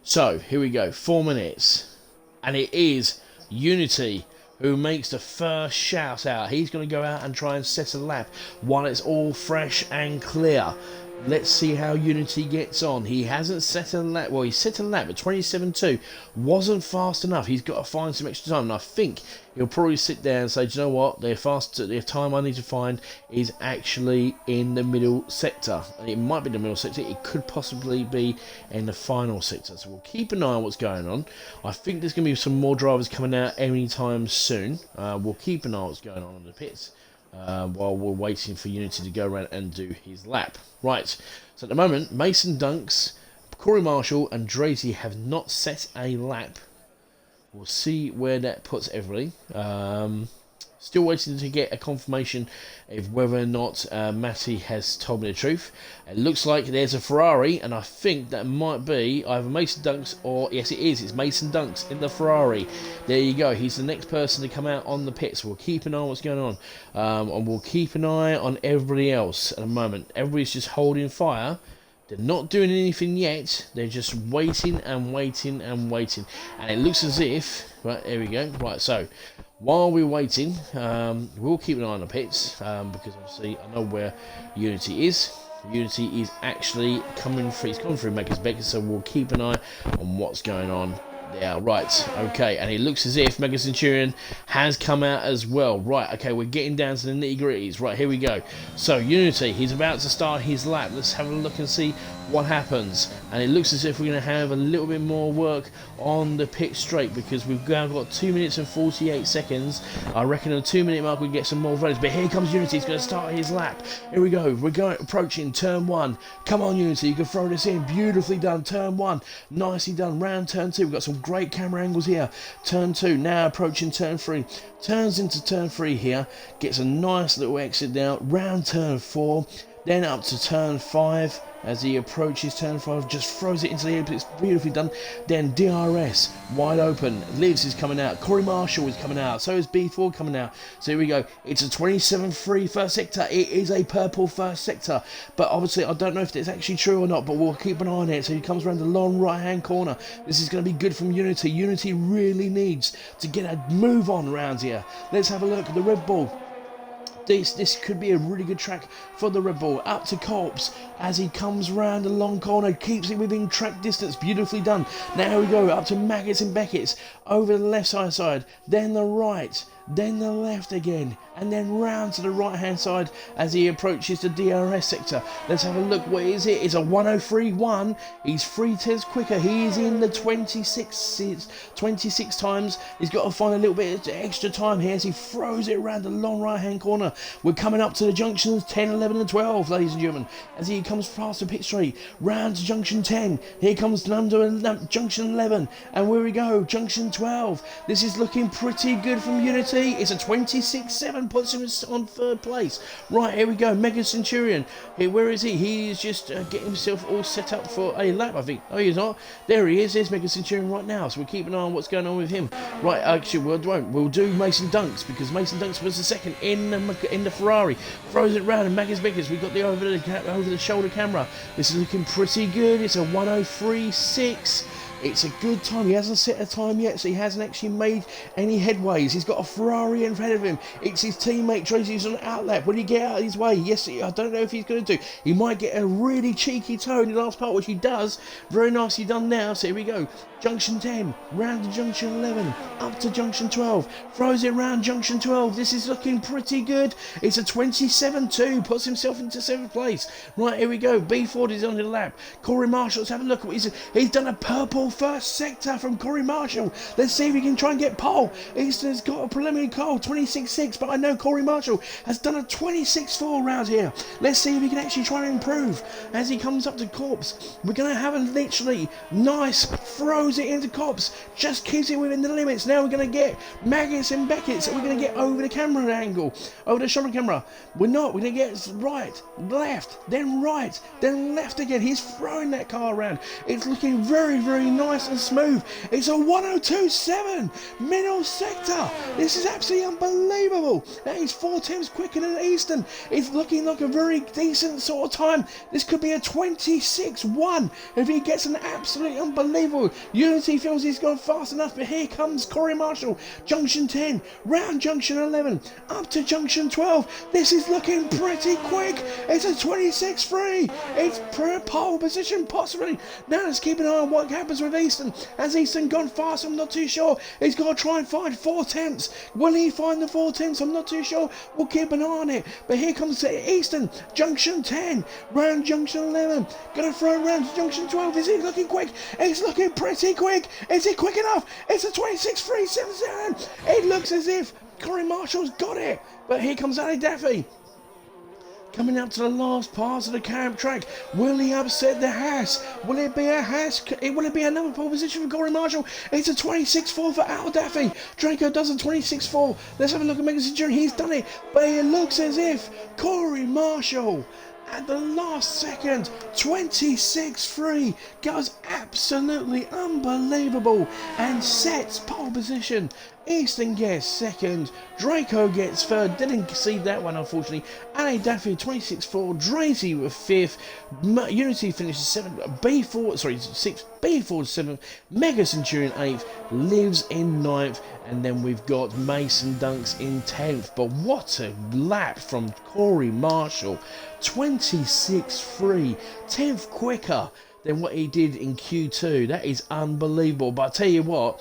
So, here we go. 4 minutes. And it is Unity who makes the first shout out. He's going to go out and try and set a lap while it's all fresh and clear. Let's see how Unity gets on. He hasn't set a lap. Well, he set a lap, but 27.2 wasn't fast enough. He's got to find some extra time. And I think he'll probably sit there and say, do you know what? The time I need to find is actually in the middle sector. And it might be the middle sector. It could possibly be in the final sector. So we'll keep an eye on what's going on. I think there's going to be some more drivers coming out anytime soon. We'll keep an eye on what's going on in the pits. While we're waiting for Unity to go around and do his lap. Right, so at the moment, Mason Dunks, Corey Marshall and Drazy have not set a lap. We'll see where that puts everybody. Still waiting to get a confirmation of whether or not Matty has told me the truth. It looks like there's a Ferrari, and I think that might be either Mason Dunks or... Yes, it is. It's Mason Dunks in the Ferrari. There you go. He's the next person to come out on the pits. We'll keep an eye on what's going on. And we'll keep an eye on everybody else at the moment. Everybody's just holding fire. They're not doing anything yet. They're just waiting and waiting and waiting. And it looks as if... Right, there we go. Right, so... While we're waiting, we'll keep an eye on the pits, because obviously I know where Unity is. Unity is actually coming through, he's coming through Maker's Becker, so we'll keep an eye on what's going on there. Right, okay, and it looks as if Mega Centurion has come out as well. Right, okay, we're getting down to the nitty-gritties. Right, here we go. So, Unity, he's about to start his lap. Let's have a look and see what happens. And it looks as if we're going to have a little bit more work on the pit straight, because we've now got 2 minutes and 48 seconds. I reckon on the 2 minute mark we get some more votes. But here comes Unity. He's going to start his lap. Here we go. We're approaching turn 1. Come on, Unity. You can throw this in. Beautifully done. Turn 1. Nicely done. Round turn 2. We've got some great camera angles here. Turn 2. Now approaching turn 3. Turns into turn 3 here. Gets a nice little exit now. Round turn 4. Then up to turn 5. As he approaches turn 5, just throws it into the air. It's beautifully done. Then DRS, wide open. Lives is coming out. Corey Marshall is coming out. So is B4 coming out. So here we go. It's a 27.3 first sector. It is a purple first sector. But obviously, I don't know if it's actually true or not, but we'll keep an eye on it. So he comes around the long right-hand corner. This is going to be good from Unity. Unity really needs to get a move on around here. Let's have a look at the Red Bull. This could be a really good track for the Red Bull. Up to Corpse as he comes round the long corner, keeps it within track distance. Beautifully done. Now we go up to Maggots and Beckett's over the left side, then the right, then the left again, and then round to the right hand side as he approaches the DRS sector. Let's have a look. What is it? It's a 103.1. He's 3/10 quicker. He is in the 26 times. He's got to find a little bit of extra time here as he throws it around the long right hand corner. We're coming up to the junctions 10, 11 and 12, ladies and gentlemen, as he comes past the pit straight, round to junction 10. Here comes under junction 11, and where we go, junction 12. This is looking pretty good from Unity. It's a 26.7, puts him on third place. Right, here we go, Mega Centurion. Here, where is he? He's just getting himself all set up for a lap, I think. Oh, he's not. There he is. There's Mega Centurion right now. So we'll keep an eye on what's going on with him. Right, actually, we won't. We'll do Mason Dunks, because Mason Dunks was the second in the Ferrari. Throws it round, and Maggie's Biggers. We've got the over the shoulder camera. This is looking pretty good. It's a 103.6. It's a good time. He hasn't set a time yet, so he hasn't actually made any headways. He's got a Ferrari in front of him. It's his teammate Tracy's on the outlap. Will he get out of his way? Yes, I don't know if he's going to do. He might get a really cheeky toe in the last part, which he does. Very nicely done now. So here we go. Junction 10, round to junction 11, up to junction 12, throws it round junction 12. This is looking pretty good. It's a 27-2, puts himself into 7th place. Right, here we go. B Ford is on the lap. Corey Marshall, let's have a look at what he's done. A purple first sector from Corey Marshall. Let's see if he can try and get pole. Easton's got a preliminary call, 26-6, but I know Corey Marshall has done a 26-4 round here. Let's see if he can actually try and improve as he comes up to Corpse. We're going to have a literally nice throw it into Cops, just keeps it within the limits. Now we're going to get Maggots and Beckett, so we're going to get over the camera angle, over the shoulder camera. We're not, we're going to get right, left, then right, then left again. He's throwing that car around. It's looking very, very nice and smooth. It's a 102.7 middle sector. This is absolutely unbelievable. That is 4 times quicker than Easton. It's looking like a very decent sort of time. This could be a 26-1 if he gets an absolutely unbelievable. Unity feels he's gone fast enough, but here comes Corey Marshall. Junction 10, round junction 11, up to junction 12. This is looking pretty quick. It's a 26-3. It's per pole position, possibly. Now let's keep an eye on what happens with Easton. Has Easton gone fast? I'm not too sure. He's got to try and find 4 tenths. Will he find the 4 tenths? I'm not too sure. We'll keep an eye on it. But here comes Easton, junction 10, round junction 11. Gonna throw round to junction 12. Is he looking quick? It's looking pretty quick. Is it quick enough? It's a 26-3-7-7. It looks as if Corey Marshall's got it. But here comes Ali Daffy. Coming up to the last part of the camp track. Will he upset the Haas? Will it be a Haas? Will it be another pole position for Corey Marshall? It's a 26-4 for Al Daffy. Draco does a 26-4. Let's have a look at Megan Centurion. He's done it. But it looks as if Corey Marshall at the last second, 26-3, goes absolutely unbelievable and sets pole position. Easton gets second, Draco gets third, didn't see that one unfortunately. Ali Daffy 26-4, Drazy with 5th, Unity finishes 7th, B4, sorry 6th, B4 7th, Mega Centurion 8th, Lives in 9th, and then we've got Mason Dunks in 10th. But what a lap from Corey Marshall, 26-3, 10th quicker than what he did in Q2. That is unbelievable. But I tell you what,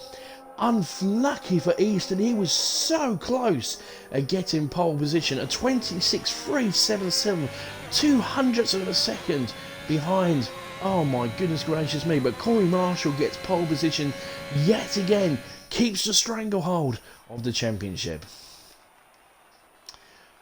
unlucky for Easton, he was so close at getting pole position. A 26-3-7-7, 200ths of a second behind. Oh my goodness gracious me. But Corey Marshall gets pole position yet again, keeps the stranglehold of the championship.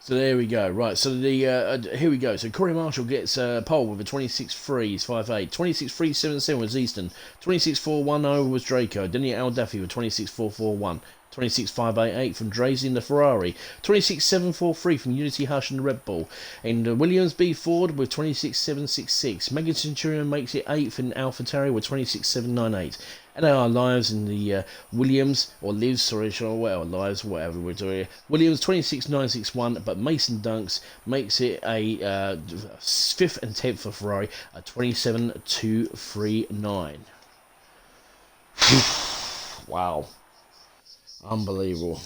So there we go. Right, so the here we go. So Corey Marshall gets pole with a 26-3, 5-8. 26-3-7-7 was Easton. 26-4-1-0 was Draco. Then Al Daffy with 26-4-4-1. 26-5-8-8 from Drazy in the Ferrari. 26-7-4-3 from Unity Hush and the Red Bull. And Williams B Ford with 26-7-6-6. Megan Centurion makes it 8th in AlphaTauri with 26-7-9-8. And our Lives in the Williams, or Lives, sorry, or Lives, whatever we're doing. Williams 26-9-6-1, but Mason Dunks makes it a 5th and 10th for Ferrari, a 27-2-3-9. Wow. Unbelievable.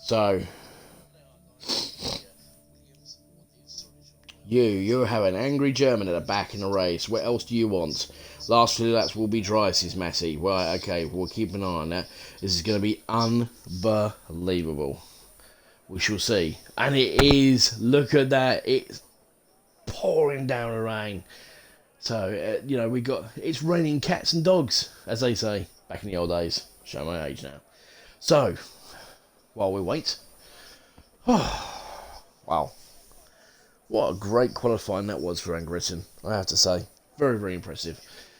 So, you have an angry German at the back in the race. What else do you want? Last 2 laps will be dry, says Matty. Right, okay, we'll keep an eye on that. This is going to be unbelievable. We shall see. And it is. Look at that. It's pouring down the rain. So, you know, it's raining cats and dogs, as they say, back in the old days. Show my age now. So, while we wait. Wow. What a great qualifying that was for Angrissen, I have to say. Very, very impressive.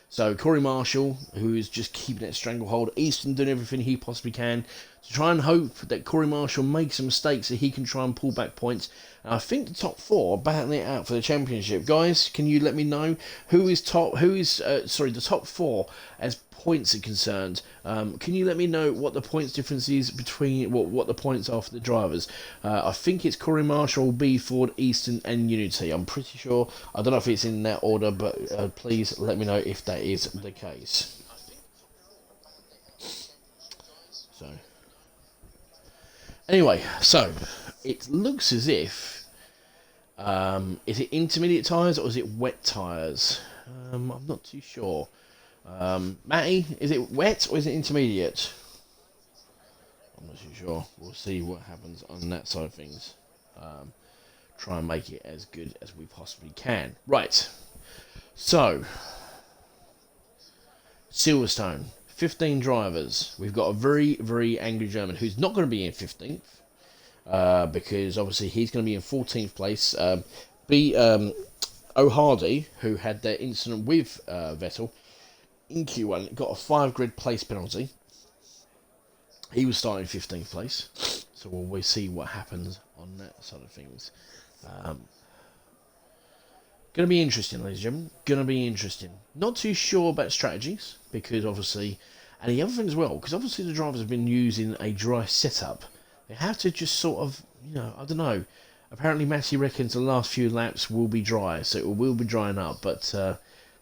So, Corey Marshall, who is just keeping that stranglehold. Easton doing everything he possibly can to try and hope that Corey Marshall makes some mistakes so he can try and pull back points. And I think the top 4 are battling it out for the championship. Guys, can you let me know who is the top 4 as points are concerned? Can you let me know what the points difference is between what the points are for the drivers? I think it's Corey Marshall, B Ford, Easton and Unity. I'm pretty sure. I don't know if it's in that order, but please let me know if that is the case. So, anyway, so it looks as if is it intermediate tyres or is it wet tyres? I'm not too sure. Matty, is it wet or is it intermediate? I'm not too sure. We'll see what happens on that side of things. Try and make it as good as we possibly can. Right. So, Silverstone. 15 drivers. We've got a very, very angry German who's not going to be in 15th because obviously he's going to be in 14th place. O'Hardy, who had their incident with Vettel in Q1, got a 5 grid place penalty. He was starting 15th place, so we'll see what happens on that side of things. Going to be interesting, ladies and gentlemen. Going to be interesting. Not too sure about strategies, because obviously, and the other thing as well, because obviously the drivers have been using a dry setup. They have to just sort of, I don't know. Apparently Matty reckons the last few laps will be dry, so it will be drying up, but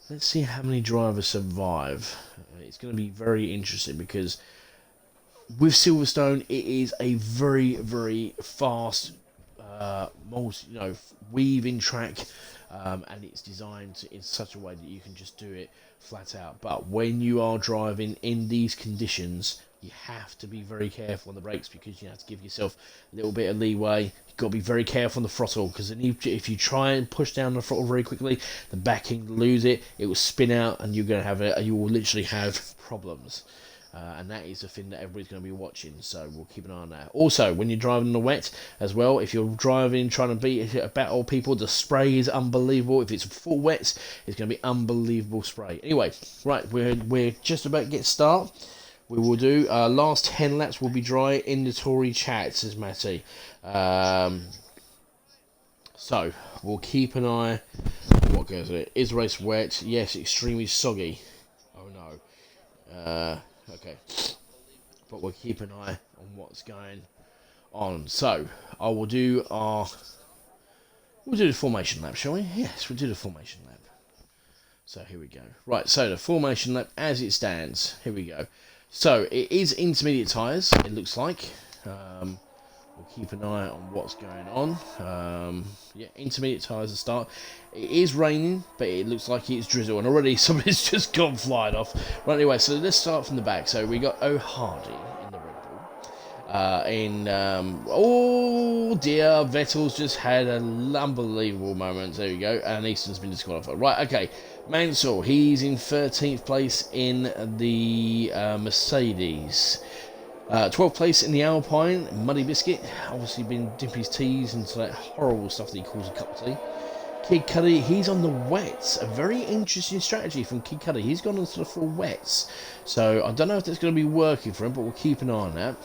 let's see how many drivers survive. It's going to be very interesting, because with Silverstone, it is a very, very fast, weaving track. And it's designed in such a way that you can just do it flat out. But when you are driving in these conditions, you have to be very careful on the brakes, because you have to give yourself a little bit of leeway. You've got to be very careful on the throttle, because if you try and push down the throttle very quickly, the backing lose it, it will spin out, and you will literally have problems. And that is the thing that everybody's going to be watching, so we'll keep an eye on that. Also, when you're driving in the wet as well, if you're driving trying to battle people, the spray is unbelievable. If it's full wet, it's going to be unbelievable spray. Anyway, right, we're just about to get started. We will do last 10 laps will be dry in the Tory chat, says Matty. So we'll keep an eye on what goes with it. Is the race wet? Yes, extremely soggy. Oh no. Okay, but we'll keep an eye on what's going on. So I will do the formation lap, shall we? Yes, we'll do the formation lap. So here we go. Right, so the formation lap as it stands. Here we go. So it is intermediate tyres, it looks like. We'll keep an eye on what's going on. Yeah, intermediate tyres to start. It is raining, but it looks like it's drizzle, and already somebody's just gone flying off. Right, anyway, so let's start from the back. So we got O'Hardy in the Red Bull. Oh dear, Vettel's just had an unbelievable moment. There we go, and Easton's been disqualified. Right, okay. Mansell, he's in 13th place in the Mercedes. 12th place in the Alpine, Muddy Biscuit, obviously been dipping his teas into that horrible stuff that he calls a cup of tea. Kid Cudi, he's on the wets. A very interesting strategy from Kid Cudi. He's gone onto the full wets. So I don't know if that's going to be working for him, but we'll keep an eye on that.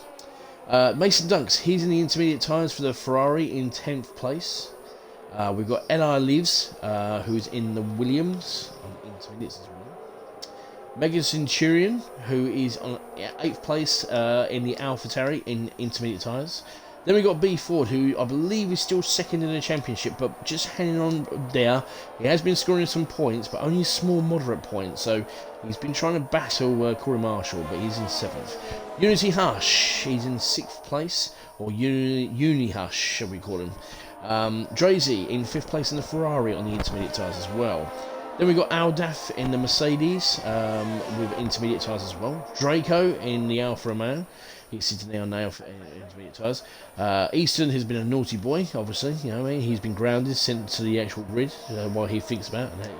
Mason Dunks, he's in the intermediate tyres for the Ferrari in 10th place. We've got Eli Lives, who's in the Williams on intermediates as well. Megan Centurion, who is on 8th place in the AlphaTauri in intermediate tyres. Then we got B Ford, who I believe is still second in the championship, but just hanging on there. He has been scoring some points, but only small, moderate points. So he's been trying to battle Corey Marshall, but he's in 7th. Unity Hush, he's in 6th place, or Uni Hush, shall we call him. Drazy in 5th place in the Ferrari on the intermediate tyres as well. Then we've got Aldaf in the Mercedes with intermediate tyres as well. Draco in the Alfa Romeo. He's sitting there on the intermediate tyres. Easton has been a naughty boy, obviously. You know what I mean? He's been grounded, sent to the actual grid while he thinks about and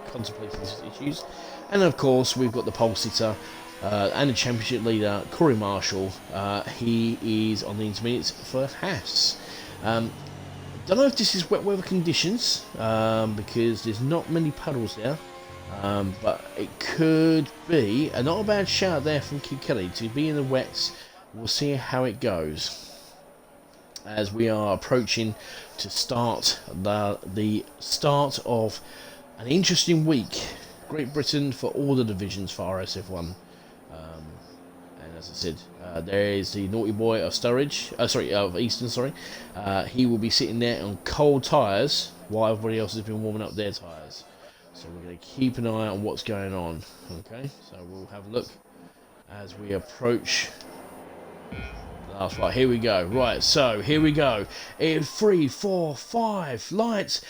contemplates his issues. And of course, we've got the pole sitter and the championship leader, Corey Marshall. He is on the intermediates for Haas. Don't know if this is wet weather conditions because there's not many puddles there, but it could be not a bad shout there from Kid Kelly to be in the wets We'll see how it goes as we are approaching to start the start of an interesting week. Great Britain for all the divisions for RSF1. And as I said, there is the naughty boy of Sturridge, of Easton. He will be sitting there on cold tyres while everybody else has been warming up their tyres. So we're going to keep an eye on what's going on. Okay, so we'll have a look as we approach the last part. Here we go. Right, so here we go. In 3, 4, 5 lights.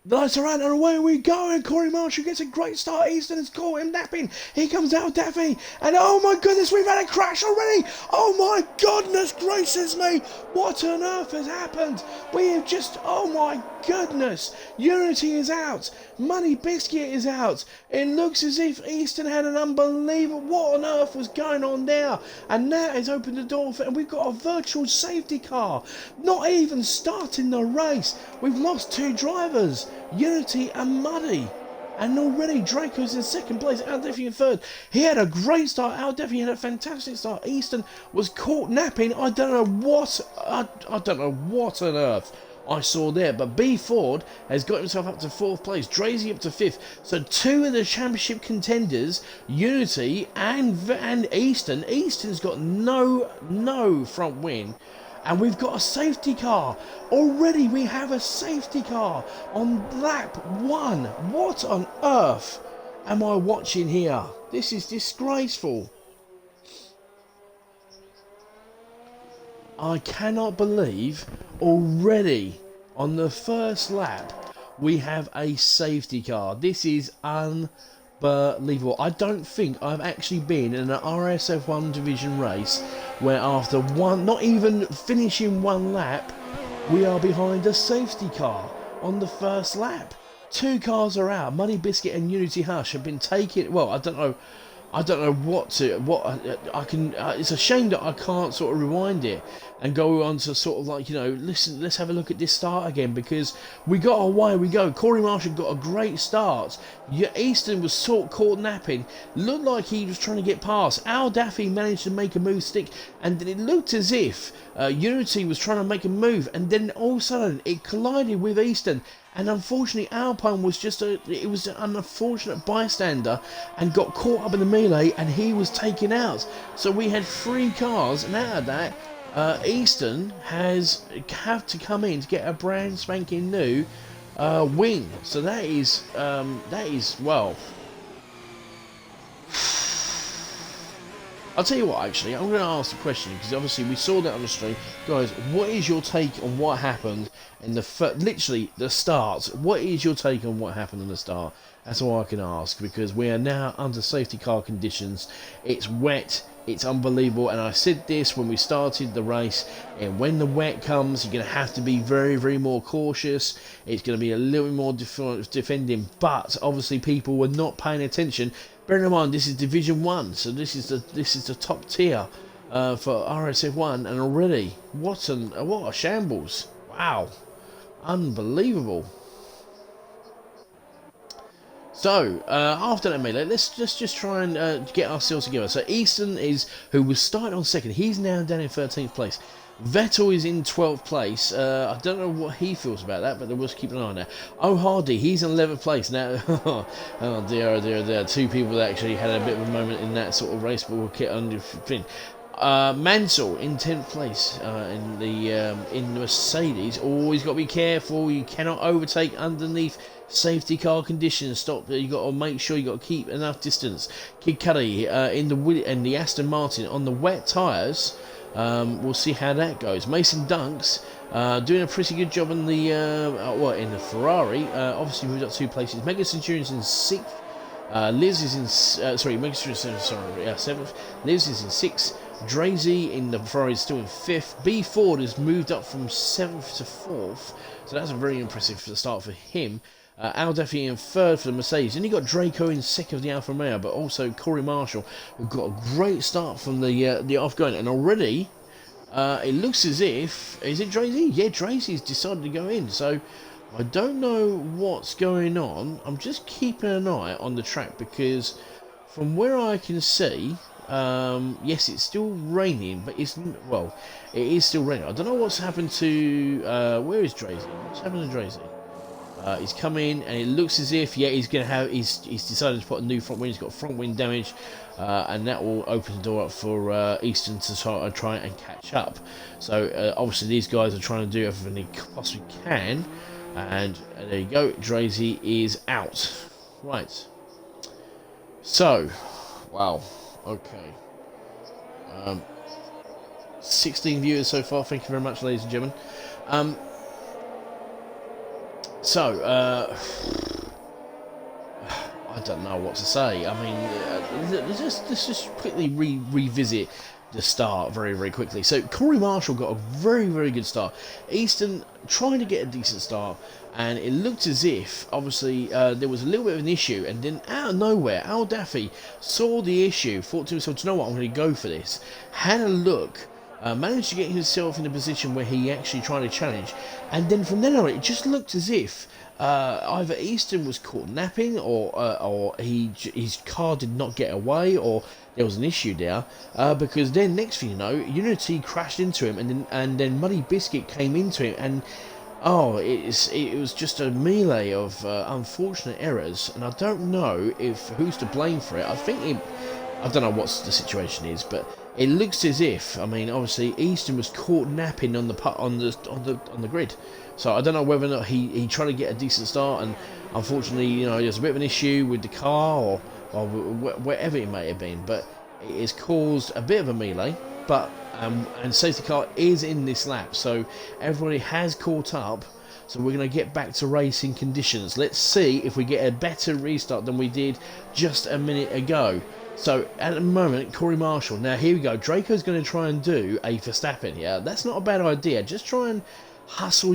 The lights are out and away we go, and Corey Marshall gets a great start. Easton has caught him napping. He comes out Daffy, and oh my goodness, we've had a crash already. Oh my goodness gracious me, what on earth has happened? We have just, oh my goodness, Unity is out, Money Biscuit is out. It looks as if Easton had an unbelievable, what on earth was going on there? And that has opened the door for, and we've got a virtual safety car, not even starting the race. We've lost 2 drivers, Unity and Muddy, and already Draco's in second place, Al Duffy in third. He had a great start. Al Duffy had a fantastic start. Easton was caught napping. I don't know what on earth I saw there, but B Ford has got himself up to 4th place, Drazy up to 5th. So 2 of the championship contenders, Unity and Easton. Easton's got no front win. And we've got a safety car. Already we have a safety car on lap 1. What on earth am I watching here? This is disgraceful. I cannot believe already on the first lap we have a safety car. This is unbelievable. I don't think I've actually been in an RSF1 division race where after not even finishing 1 lap, we are behind a safety car on the first lap. 2 cars are out. Money Biscuit and Unity Hush have been taken. Well, I don't know I can. It's a shame that I can't sort of rewind it and go on to sort of like, listen, let's have a look at this start again, because we got away we go. Corey Marshall got a great start. Easton was caught napping. Looked like he was trying to get past. Al Daffy managed to make a move stick, and it looked as if Unity was trying to make a move, and then all of a sudden it collided with Easton. And unfortunately, Alpine was it was an unfortunate bystander and got caught up in the melee, and he was taken out. So we had 3 cars, and out of that, Easton have to come in to get a brand spanking new win. So that is well. I'll tell you what, actually, I'm going to ask the question, because obviously we saw that on the stream. Guys, what is your take on what happened in literally the start? What is your take on what happened in the start? That's all I can ask, because we are now under safety car conditions. It's wet, it's unbelievable, and I said this when we started the race, and when the wet comes, you're going to have to be very, very more cautious. It's going to be a little more defending, but obviously people were not paying attention. Bear in mind, this is Division 1, so this is the top tier for RSF1, and already, what a shambles. Wow. Unbelievable. So, after that melee, let's just try and get ourselves together. So, Easton who was starting on 2nd, he's now down in 13th place. Vettel is in 12th place. I don't know what he feels about that, but we'll keep an eye on that. Oh, Hardy, he's in 11th place. Now, oh dear. 2 people that actually had a bit of a moment in that sort of race, but we'll get under fin. Mansell in 10th place in the Mercedes. Always got to be careful. You cannot overtake underneath safety car conditions. Stop. You got to make sure you got to keep enough distance. Kid Cuddy in the Aston Martin on the wet tyres. We'll see how that goes. Mason Dunks doing a pretty good job in the in the Ferrari. Obviously moved up 2 places. Mega Centurion's in 6th. Liz is in Mega Centurion 7th. Liz is in 6th. Drazy in the Ferrari is still in 5th. B Ford has moved up from 7th to 4th, so that's a very impressive start for him. Al Duffy in 3rd for the Mercedes. Then you got Draco in 2nd of the Alfa Romeo, but also Corey Marshall, who got a great start from the off-going. And already, it looks as if... Is it Drazy? Yeah, Drazy's decided to go in. So, I don't know what's going on. I'm just keeping an eye on the track, because from where I can see, Yes, it's still raining, but it's, well, it is still raining. I don't know what's happened to, where is Drazy? What's happened to Drazy? He's come in, and it looks as if, yeah, he's decided to put a new front wing. He's got front wing damage, and that will open the door up for Easton to try and catch up. So obviously these guys are trying to do everything they possibly can, and there you go, Drazy is out. Right. So, wow. Okay. 16 viewers so far. Thank you very much, ladies and gentlemen. I don't know what to say. I mean, let's just quickly revisit the start very quickly. So Corey Marshall got a very good start. Easton trying to get a decent start, and it looked as if obviously there was a little bit of an issue, and then out of nowhere Al Daffy saw the issue, thought to himself, do you know what, I'm going to go for this, had a look, managed to get himself in a position where he actually tried to challenge, and then from then on it just looked as if either Easton was caught napping, or his car did not get away, or there was an issue there, because then next thing you know, Unity crashed into him, and then Muddy Biscuit came into him, and it was just a melee of unfortunate errors, and I don't know who's to blame for it. I don't know what the situation is, but it looks as if, I mean, obviously Easton was caught napping on the grid. So I don't know whether or not he tried to get a decent start, and unfortunately, there's a bit of an issue with the car, or whatever it may have been, but it has caused a bit of a melee. But and safety car is in this lap, so everybody has caught up. So we're going to get back to racing conditions. Let's see if we get a better restart than we did just a minute ago. So at the moment, Corey Marshall. Now here we go. Draco's going to try and do a Verstappen here. That's not a bad idea. Just try and hustle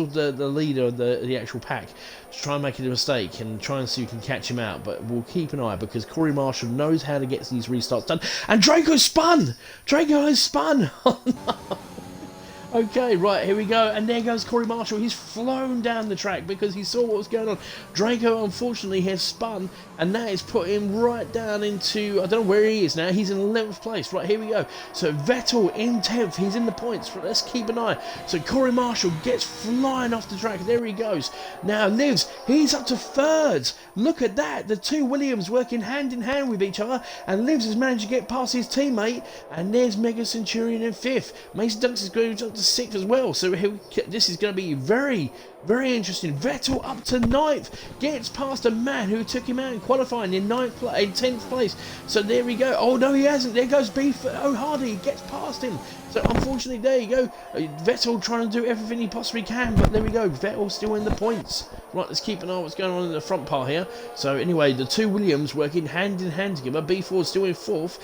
the leader of the actual pack to try and make it a mistake, and try and see if you can catch him out. But we'll keep an eye, because Corey Marshall knows how to get these restarts done. And Draco spun! Draco has spun! Oh no! Okay, right, here we go, and there goes Corey Marshall. He's flown down the track because he saw what was going on. Draco, unfortunately, has spun, and that has put him right down into, I don't know where he is now. He's in 11th place. Right, here we go. So Vettel in 10th. He's in the points. Let's keep an eye. So Corey Marshall gets flying off the track. There he goes. Now Livs, he's up to 3rd. Look at that. The two Williams working hand in hand with each other, and Livs has managed to get past his teammate, and there's Mega Centurion in 5th. Mason Dunks is going up to 6th as well, so this is going to be very interesting. Vettel up to 9th, gets past a man who took him out in qualifying in 10th place. So there we go. Oh no, he hasn't. There goes Hardy, gets past him. So unfortunately, there you go. Vettel trying to do everything he possibly can, but there we go. Vettel still in the points. Right, let's keep an eye on what's going on in the front part here. So anyway, the two Williams working hand in hand together. B4 still in 4th.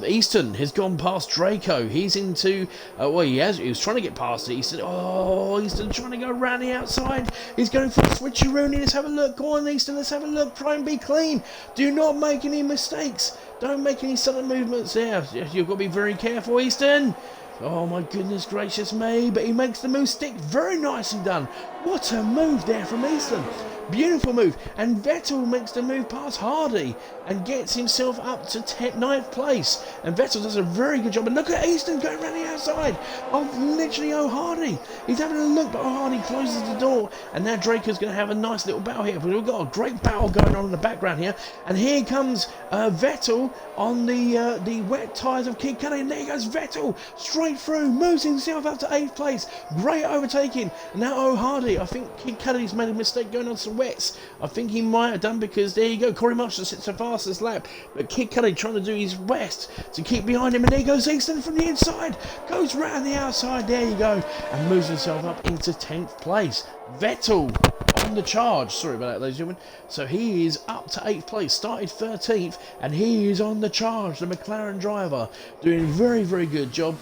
Easton has gone past Draco. He's into, he was trying to get past Easton. Oh, Easton trying to go around the outside. He's going for a switcheroo. Let's have a look. Go on, Easton. Let's have a look. Try and be clean. Do not make any mistakes. Don't make any sudden movements there. You've got to be very careful, Easton. Oh my goodness gracious me, but he makes the move stick. Very nicely done. What a move there from Easton. Beautiful move. And Vettel makes the move past Hardy and gets himself up to 9th place. And Vettel does a very good job. And look at Easton going around the outside of literally Hardy. He's having a look, but Hardy closes the door. And now Draco's going to have a nice little battle here. But we've got a great battle going on in the background here. And here comes Vettel on the wet tyres of Kid Cudi. And there goes Vettel straight through, moves himself up to 8th place. Great overtaking. And now Hardy, I think Kid Cudi's made a mistake going on some wets. I think he might have done, because there you go, Corey Marshall sits the fastest lap, but Kid Cudi trying to do his best to keep behind him, and there goes Easton from the inside, goes round the outside, there you go, and moves himself up into 10th place. Vettel on the charge, sorry about that, ladies and gentlemen. So he is up to 8th place, started 13th, and he is on the charge. The McLaren driver doing a very good job.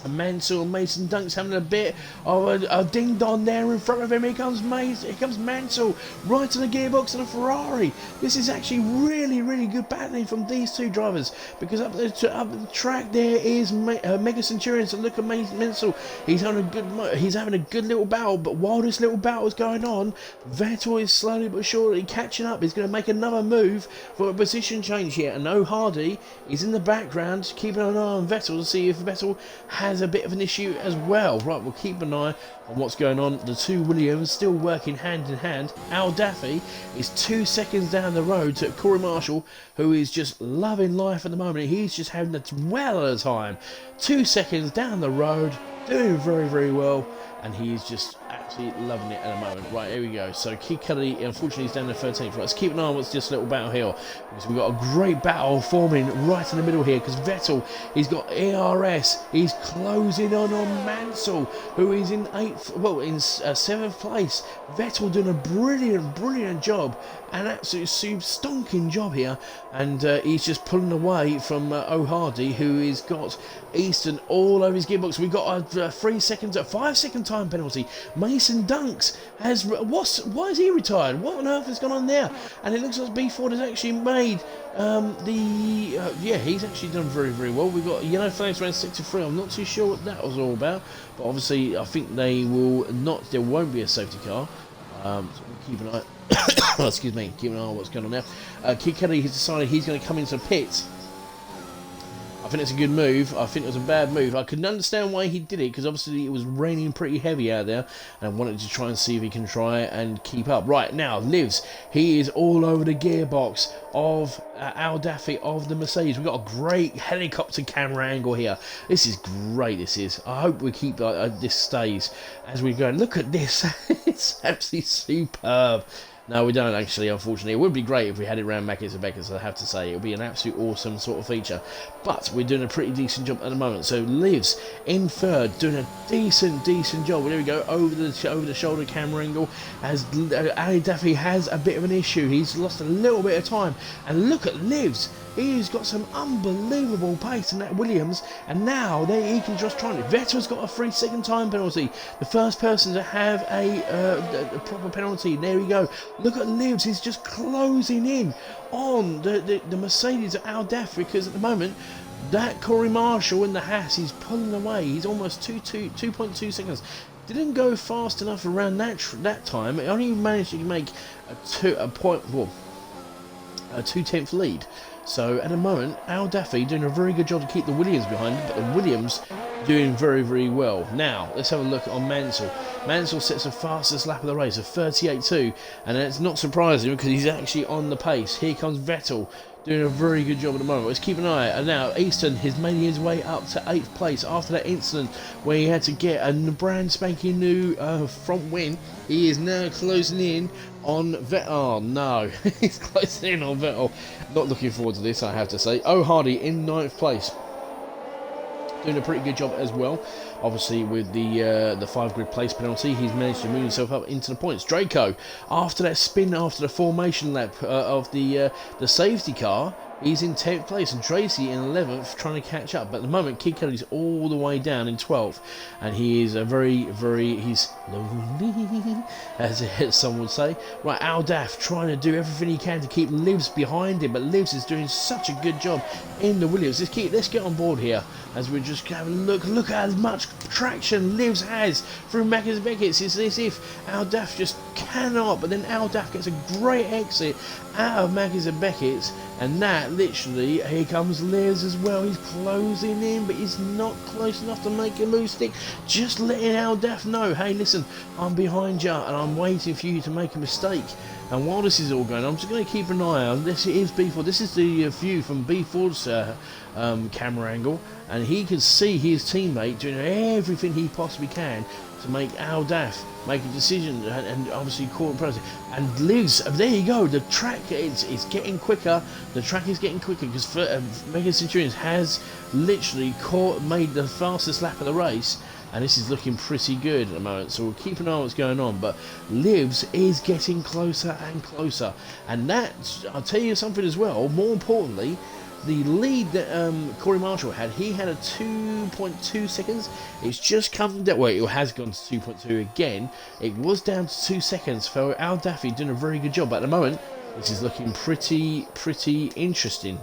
Mansell and Mason Dunks having a bit of a ding-dong there in front of him. Here comes Mansell, right to the gearbox of the Ferrari. This is actually really good battling from these two drivers, because up the track there is Mega Centurion. So look at Mansell. He's having a good little battle, but while this little battle is going on, Vettel is slowly but surely catching up. He's going to make another move for a position change here, and Hardy is in the background keeping an eye on Vettel to see if Vettel has a bit of an issue as well. Right, we'll keep an eye on what's going on. The two Williams still working hand in hand. Al Daffy is 2 seconds down the road to Corey Marshall, who is just loving life at the moment. He's just having a well of a time. 2 seconds down the road, doing very well, and he's just absolutely loving it at the moment. Right, here we go. So Keith Kelly, unfortunately, is down to 13th. Right, let's keep an eye on what's just a little battle here, because we've got a great battle forming right in the middle here, because Vettel, he's got ERS, he's closing on Mansell, who is in 7th place. Vettel doing a brilliant job, an absolute stonking job here, and he's just pulling away from O'Hardy, who has got Easton all over his gearbox. We've got a 5-second time penalty. Mason Dunks has why is he retired? What on earth has gone on there? And it looks like B4 has actually made he's actually done very well. We've got yellow flags around 63. I'm not too sure what that was all about, but obviously I think there won't be a safety car. So we'll keep an eye excuse me, keep an eye on what's going on now. Keith Kelly has decided he's going to come into the pits. I think it's a good move. I think it was a bad move. I couldn't understand why he did it, because obviously it was raining pretty heavy out there, and I wanted to try and see if he can try and keep up. Right, now, Livs, he is all over the gearbox of Al Daffy of the Mercedes. We've got a great helicopter camera angle here. This is great, this is. I hope we keep this stays as we go. Look at this. It's absolutely superb. No, we don't actually, unfortunately. It would be great if we had it around Macca's and Becca's, I have to say. It would be an absolute awesome sort of feature. But we're doing a pretty decent job at the moment. So Livs in third, doing a decent job. Well, there we go, over the shoulder camera angle, as Ali Daffy has a bit of an issue. He's lost a little bit of time. And look at Livs. He's got some unbelievable pace in that Williams, and now he can just try it. Vettel's got a 3-second time penalty, the first person to have a proper penalty. There we go. Look at Livs, he's just closing in on the Mercedes at Al Daff, because at the moment that Corey Marshall in the Haas, he's pulling away. He's almost 2.2 seconds. Didn't go fast enough around that time. It only managed to make a 2/10 lead. So at the moment, Al Daffy doing a very good job to keep the Williams behind him, but the Williams doing very well. Now, let's have a look on Mansell. Mansell sets the fastest lap of the race, a 38.2, and it's not surprising because he's actually on the pace. Here comes Vettel, doing a very good job at the moment. Let's keep an eye. And now Easton has made his way up to 8th place after that incident where he had to get a brand spanking new front wing. He is now closing in on Vettel. Oh no, he's closing in on Vettel. Not looking forward to this, I have to say. O'Hardy in 9th place, doing a pretty good job as well. Obviously, with the 5 grid place penalty, he's managed to move himself up into the points. Draco, after that spin after the formation lap of the safety car, he's in 10th place, and Tracy in 11th, trying to catch up. But at the moment, Kid Kelly's all the way down in 12th, and he is he's lonely, as some would say. Right, Al Daff trying to do everything he can to keep Livs behind him, but Livs is doing such a good job in the Williams. Let's get on board here as we just have a look. Look at how much traction Livs has through Macca's Beckett's. It's as if Al Daff just cannot, but then Al Daff gets a great exit out of Macca's and Beckett's, and that literally, here comes Livs as well. He's closing in, but he's not close enough to make a move stick. Just letting Al Daff know, hey listen, I'm behind you and I'm waiting for you to make a mistake. And while this is all going on, I'm just going to keep an eye on this. It is B4. This is the view from B4's camera angle, and he can see his teammate doing everything he possibly can to make Al Daff make a decision, and obviously call the penalty. And Livs, there you go, the track is getting quicker. The track is getting quicker because Mega Centurions has literally made the fastest lap of the race, and this is looking pretty good at the moment. So we'll keep an eye on what's going on, but Livs is getting closer and closer. And that, I'll tell you something as well, more importantly, the lead that Corey Marshall had, he had a 2.2 seconds. It's just come down, well, it has gone to 2.2 again. It was down to 2 seconds for Al Daffy, doing a very good job. But at the moment, this is looking pretty interesting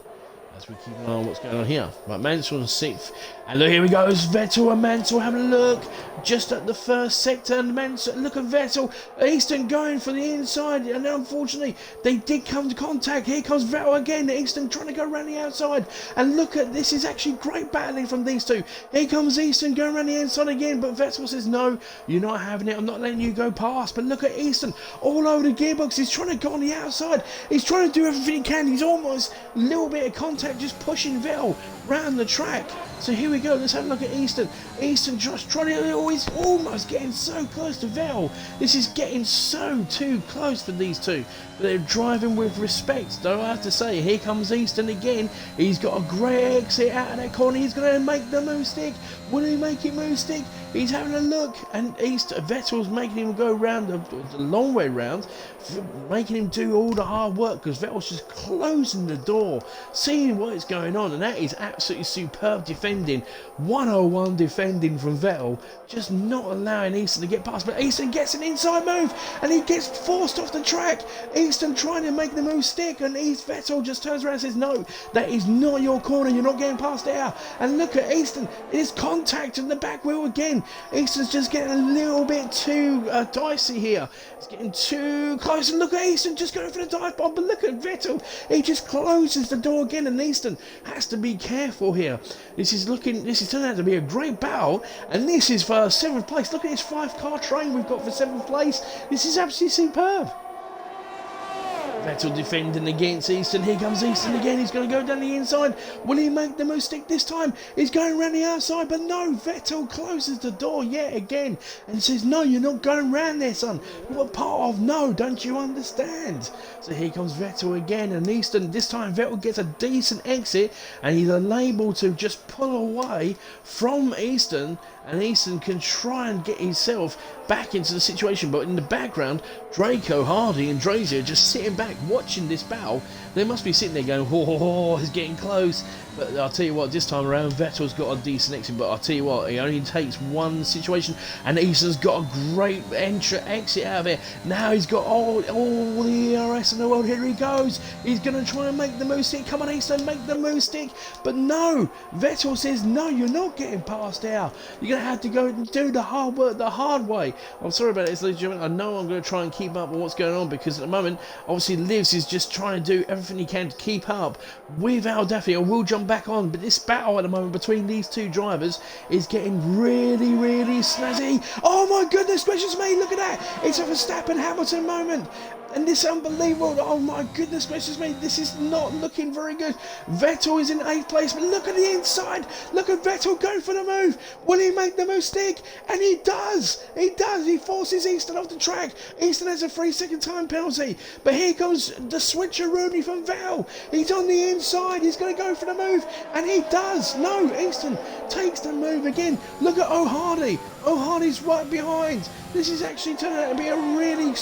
as we keep an eye on what's going on here. Right, Mansell on 6th. And look, here we go. It's Vettel and Mansell having a look just at the first sector. And Mansell, look at Vettel. Easton going for the inside. And unfortunately, they did come to contact. Here comes Vettel again. Easton trying to go around the outside. And look at this. Is actually great battling from these two. Here comes Easton going around the inside again. But Vettel says, no, you're not having it. I'm not letting you go past. But look at Easton all over the gearbox. He's trying to go on the outside. He's trying to do everything he can. He's almost a little bit of contact, just pushing Vettel round the track. So here we go, let's have a look at Easton. Easton just trying to, he's almost getting so close to Vettel. This is getting so too close for these two. But they're driving with respect, though I have to say. Here comes Easton again. He's got a great exit out of that corner. He's going to make the move stick. Will he make it move stick? He's having a look, and Vettel's making him go round the long way round, making him do all the hard work, because Vettel's just closing the door, seeing what is going on, and that is absolutely superb defending. 101 defending from Vettel, just not allowing Easton to get past, but Easton gets an inside move, and he gets forced off the track. Easton trying to make the move stick, and Vettel just turns around and says, no, that is not your corner, you're not getting past there. And look at Easton, it is contact in the back wheel again. Easton's just getting a little bit too dicey here. It's getting too close, and look at Easton just going for the dive bomb, but look at Vettel, he just closes the door again, and Easton has to be careful here. This is turning out to be a great battle, and this is for 7th place. Look at this 5-car train we've got for 7th place. This is absolutely superb. Vettel defending against Easton. Here comes Easton again. He's going to go down the inside. Will he make the move stick this time? He's going around the outside, but no. Vettel closes the door yet again and says, no, you're not going round there, son. What part of no? Don't you understand? So here comes Vettel again, and Easton, this time Vettel gets a decent exit, and he's unable to just pull away from Easton, and Easton can try and get himself back into the situation. But in the background, Draco, Hardy and Drazier just sitting back watching this battle. They must be sitting there going, oh, he's getting close. But I'll tell you what, this time around Vettel's got a decent exit, but I'll tell you what, he only takes one situation, and Easton's got a great exit out of it. Now he's got all the ERS in the world. Here he goes. He's going to try and make the move stick. Come on, Easton, make the move stick. But no, Vettel says, no, you're not getting past there. You're going to have to go and do the hard work the hard way. I'm sorry about this, ladies and gentlemen. I know I'm going to try and keep up with what's going on, because at the moment, obviously, Livs is just trying to do everything he can to keep up with Al Daffy. I will jump back on, but this battle at the moment between these two drivers is getting really snazzy. Oh my goodness gracious me, look at that. It's a Verstappen-Hamilton moment. And this is unbelievable. Oh my goodness gracious me, this is not looking very good. Vettel is in 8th place, but look at the inside. Look at Vettel going for the move. Will he make the move stick? And he does. He does. He forces Easton off the track. Easton has a 3-second time penalty. But here comes the switcheroonie from Vettel. He's on the inside. He's going to go for the move. And he does. No, Easton takes the move again. Look at O'Hardy. O'Hardy's right behind. This is actually turning out to be a really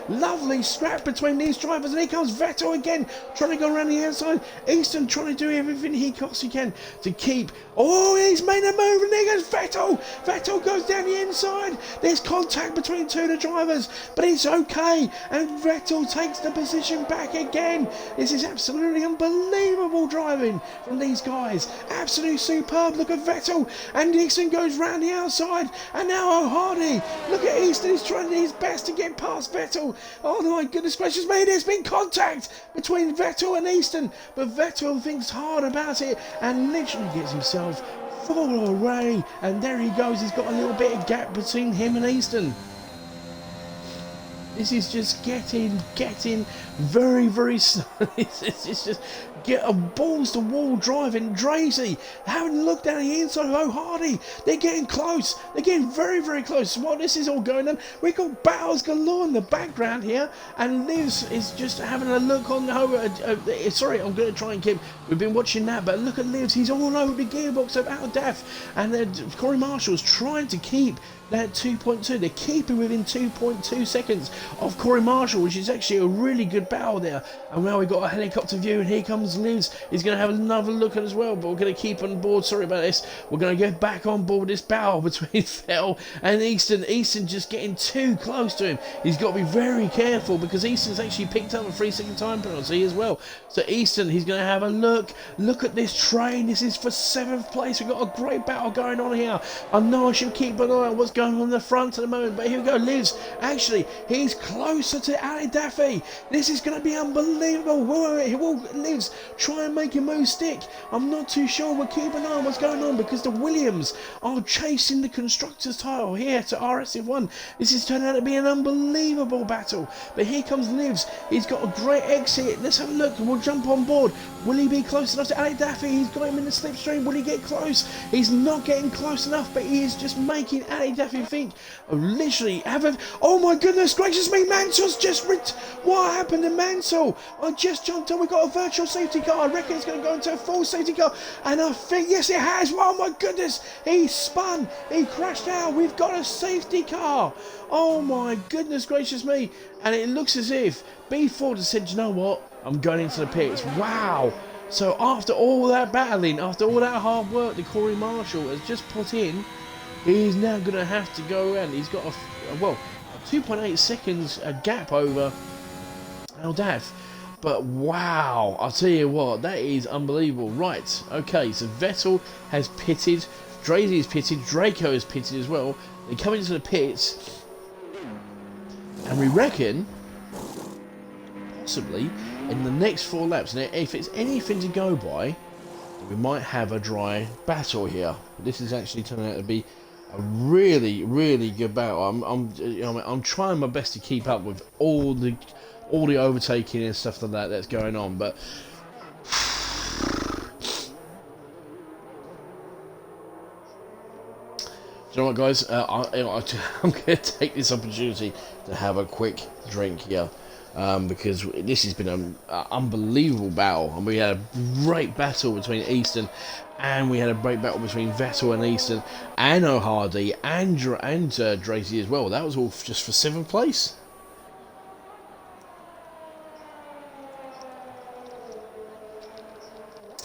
lovely scrap between these drivers, and here comes Vettel again, trying to go around the outside. Easton trying to do everything he possibly can to keep. Oh, he's made a move, and there goes Vettel. Vettel goes down the inside. There's contact between two of the drivers, but it's okay, and Vettel takes the position back again. This is absolutely unbelievable driving from these guys. Absolutely superb. Look at Vettel, and Easton goes round the outside, and now O'Hardy. Look at Easton, he's trying his best to get past Vettel. Oh my goodness gracious me, there's been contact between Vettel and Easton, but Vettel thinks hard about it and literally gets himself fall away, and there he goes. He's got a little bit of gap between him and Easton. This is just getting very slow. It's just get a balls to wall driving. Drazy having a look down the inside of O'Hardy. They're getting close. They're getting very close. While this is all going on, we've got battles galore in the background here, and Liz is just having a look on. Sorry, I'm going to try and keep. We've been watching that, but look at Liz. He's all over the gearbox of Al Daff, and Corey Marshall's trying to keep They're at 2.2. They're keeping within 2.2 seconds of Corey Marshall, which is actually a really good battle there. And now we've got a helicopter view, and here comes Liz. He's going to have another look at it as well, but we're going to keep on board. Sorry about this. We're going to get back on board this battle between Vettel and Easton. Easton just getting too close to him. He's got to be very careful because Easton's actually picked up a 3-second time penalty as well. So Easton, he's going to have a look. Look at this train. This is for 7th place. We've got a great battle going on here. I know I should keep an eye on what's going on in the front at the moment, but here we go. Lives, actually, he's closer to Ali Daffy. This is going to be unbelievable. Will Lives try and make a move stick? I'm not too sure. We'll keep an eye on what's going on because the Williams are chasing the constructors title here to RSF1. This is turning out to be an unbelievable battle, but here comes Lives. He's got a great exit. Let's have a look and we'll jump on board. Will he be close enough to Ali Daffy? He's got him in the slipstream. Will he get close? He's not getting close enough, but he is just making Ali Daffy think. Literally, oh my goodness gracious me, Mantle's just what happened to Mantle? I just jumped on. We got a virtual safety car. I reckon it's going to go into a full safety car, and I think yes it has. Oh my goodness, he spun, he crashed out. We've got a safety car. Oh my goodness gracious me, and it looks as if B4 just said, you know what, I'm going into the pits. Wow. So after all that battling, after all that hard work that Corey Marshall has just put in, he's now going to have to go around. He's got a 2.8 seconds gap over Aldaf. But wow, I'll tell you what, that is unbelievable. Right, okay, so Vettel has pitted, Drazy is pitted, Draco is pitted as well. They come into the pits, and we reckon, possibly, in the next 4 laps, and if it's anything to go by, we might have a dry battle here. This is actually turning out to be a really, really good battle. I'm trying my best to keep up with all the overtaking and stuff like that that's going on, but you know what, guys? I'm going to take this opportunity to have a quick drink here. Because this has been an unbelievable battle, and we had a great battle between Easton, and we had a great battle between Vettel and Easton, and O'Hardy, and Dracy as well. That was all just for 7th place.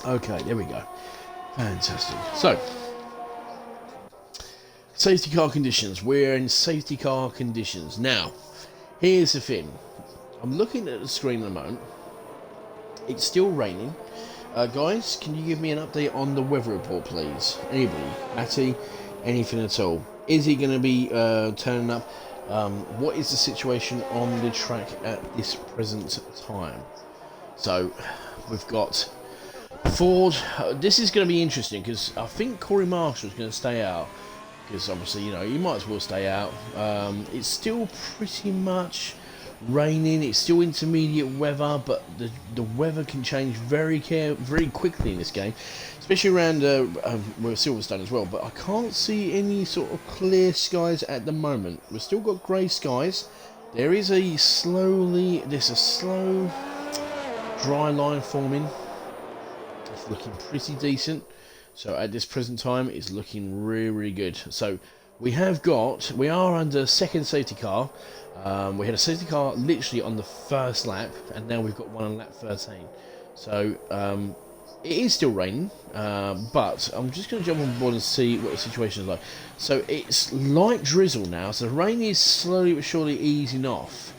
Okay, there we go. Fantastic. So, safety car conditions. We're in safety car conditions. Now, here's the thing. I'm looking at the screen at the moment. It's still raining. Guys, can you give me an update on the weather report, please? Anybody? Matty? Anything at all? Is he going to be turning up? What is the situation on the track at this present time? So, we've got Ford. This is going to be interesting because I think Corey Marshall's going to stay out. Because obviously, you know, he might as well stay out. It's still pretty much raining. It's still intermediate weather, but the weather can change very quickly in this game, especially around Silverstone as well. But I can't see any sort of clear skies at the moment. We've still got grey skies. There is a slow dry line forming. It's looking pretty decent. So at this present time, it's looking really good. So we are under second safety car. We had a safety car literally on the first lap, and now we've got one on lap 13. So it is still raining, but I'm just going to jump on board and see what the situation is like. So it's light drizzle now, so the rain is slowly but surely easing off,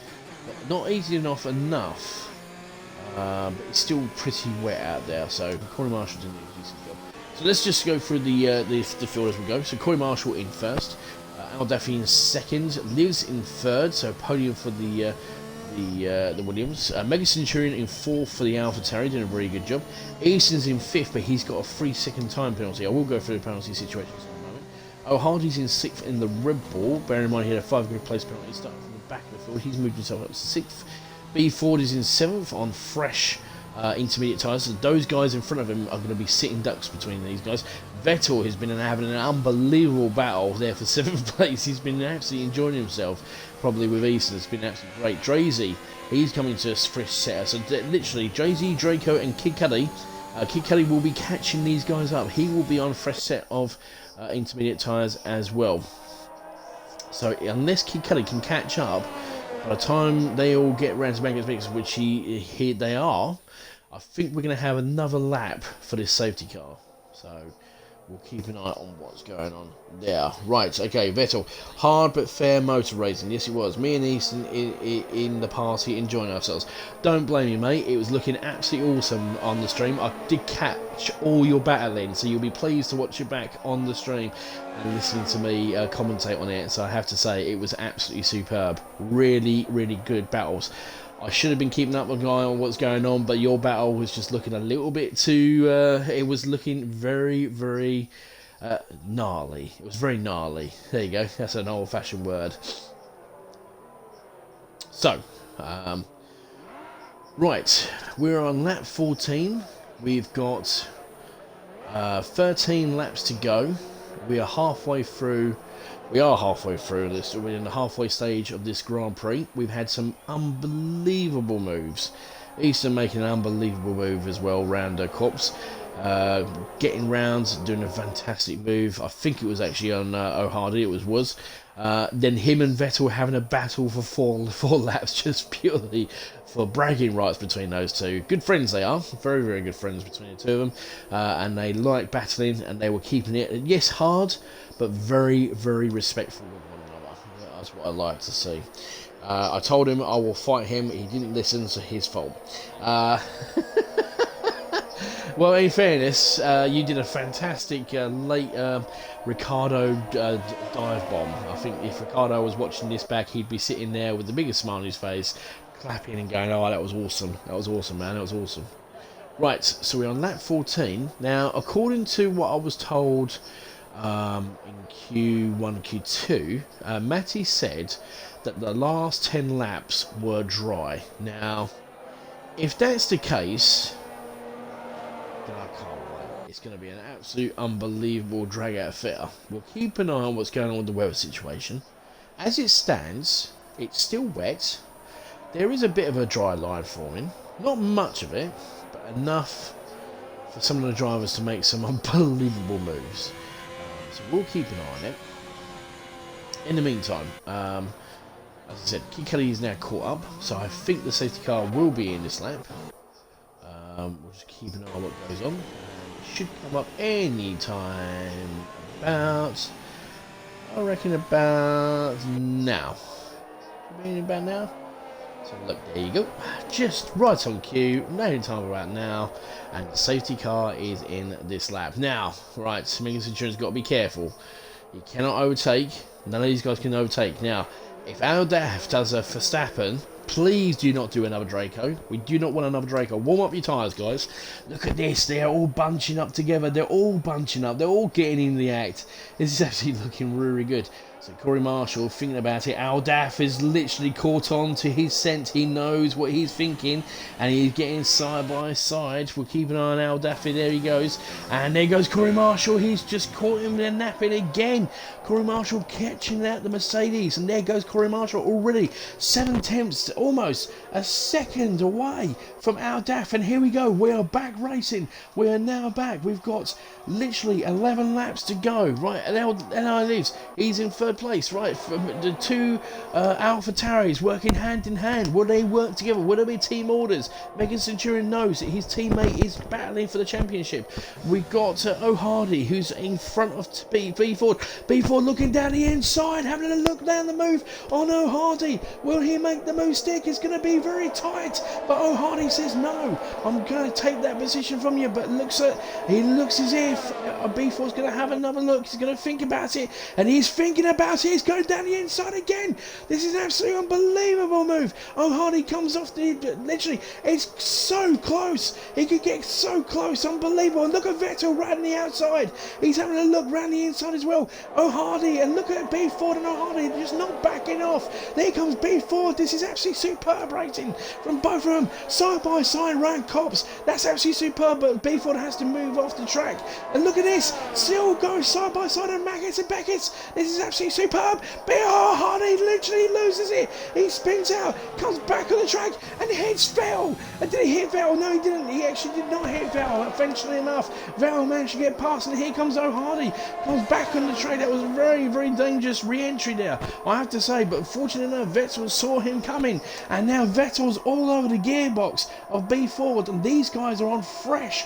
but not easing off enough. But it's still pretty wet out there, so Corey Marshall didn't do a decent job. So let's just go through the field as we go. So Corey Marshall in first. Al Daffy in second, Lives in third, so podium for the Williams. Mega Centurion in fourth for the AlphaTauri, doing a very good job. Easton's in fifth, but he's got a 3-second time penalty. I will go through the penalty situations in a moment. O'Hardy's in sixth in the Red Bull. Bear in mind he had a 5-grid place penalty starting from the back of the field. He's moved himself up to sixth. B Ford is in seventh on fresh intermediate tyres. So those guys in front of him are going to be sitting ducks between these guys. Vettel has been having an unbelievable battle there for 7th place. He's been absolutely enjoying himself, probably with Easton. It's been absolutely great. Drazy, he's coming to a fresh setter. So literally, Drazy, Draco and Kid Cuddy. Kid Cuddy will be catching these guys up. He will be on a fresh set of intermediate tyres as well. So unless Kid Cudi can catch up, by the time they all get round to Magnus Mix, which they are, I think we're going to have another lap for this safety car. So we'll keep an eye on what's going on there. Right, okay, Vettel. Hard but fair motor racing. Yes, it was. Me and Easton in the party enjoying ourselves. Don't blame me, mate. It was looking absolutely awesome on the stream. I did catch all your battling, so you'll be pleased to watch it back on the stream and listening to me commentate on it. So I have to say, it was absolutely superb. Really, really good battles. I should have been keeping up with an eye on what's going on, but your battle was just looking a little bit too... it was looking very, very gnarly. It was very gnarly. There you go. That's an old-fashioned word. So, right. We're on lap 14. We've got 13 laps to go. We are halfway through... We are halfway through this. We're in the halfway stage of this Grand Prix. We've had some unbelievable moves. Easton making an unbelievable move as well round Cops. Getting round, doing a fantastic move. I think it was actually on O'Hardy. It was. Then him and Vettel having a battle for four laps, just purely for bragging rights between those two. Good friends they are, very, very good friends between the two of them, and they like battling, and they were keeping it, yes, hard, but very, very respectful with one another. That's what I like to see. I told him I will fight him. He didn't listen, so his fault. Well, in fairness, you did a fantastic late Ricardo dive bomb. I think if Ricardo was watching this back, he'd be sitting there with the biggest smile on his face, clapping and going, "Oh, that was awesome. That was awesome, man. That was awesome." Right, so we're on lap 14. Now, according to what I was told in Q1, Q2, Matty said that the last 10 laps were dry. Now, if that's the case, then I can't wait. It's going to be an absolute unbelievable drag-out affair. We'll keep an eye on what's going on with the weather situation. As it stands, it's still wet. There is a bit of a dry line forming. Not much of it, but enough for some of the drivers to make some unbelievable moves. So we'll keep an eye on it. In the meantime, as I said, Kid Cudi is now caught up, so I think the safety car will be in this lap. We'll just keep an eye on what goes on. It should come up any time about, I reckon about now. About now. So look, there you go. Just right on cue, no time about now, and the safety car is in this lap. Now, right, Mingus Insurance got to be careful. You cannot overtake. None of these guys can overtake. Now, if Aldaf does a Verstappen, please do not do another Draco. We do not want another Draco. Warm up your tyres, guys. Look at this. They're all bunching up together. They're all bunching up. They're all getting in the act. This is actually looking really good. So Corey Marshall thinking about it. Aldaf is literally caught on to his scent. He knows what he's thinking, and he's getting side by side. We'll keep an eye on Aldaf. There he goes, and there goes Corey Marshall. He's just caught him in a napping again. Corey Marshall catching out the Mercedes, and there goes Corey Marshall already 7 tenths, almost a second away from Aldaf. And here we go. We are back racing. We are now back. We've got literally 11 laps to go. Right, and L.I. lives. He's in third place, right? The two Alpha Tauris working hand in hand. Will they work together? Will there be team orders? Megan Centurion knows that his teammate is battling for the championship. We've got O'Hardy, who's in front of B Ford. B Ford looking down the inside, having a look down the move on O'Hardy. Will he make the move stick? It's going to be very tight, but O'Hardy says no. I'm going to take that position from you, but he looks as if B Ford's going to have another look. He's going to think about it, and he's thinking about it. He's going down the inside again. This is an absolutely unbelievable move. O'Hardy comes off literally, it's so close. He could get so close. Unbelievable. Look at Vettel right on the outside. He's having a look round the inside as well. O'Hardy, and look at B Ford and O'Hardy just not backing off. There comes B Ford. This is absolutely superb racing from both of them, side by side round Cops. That's absolutely superb, but B Ford has to move off the track. And look at this, still goes side by side on Maggots and Beckett's. This is absolutely superb. O'Hardy literally loses loses it. He spins out, comes back on the track, and hits Vettel. And did he hit Vettel? No, he didn't. He actually did not hit Vettel. Eventually enough, Vettel managed to get past, and here comes O'Hardy. Comes back on the track. That was a very, very dangerous re-entry there, I have to say. But fortunately enough, Vettel saw him coming, and now Vettel's all over the gearbox of B Ford, and these guys are on fresh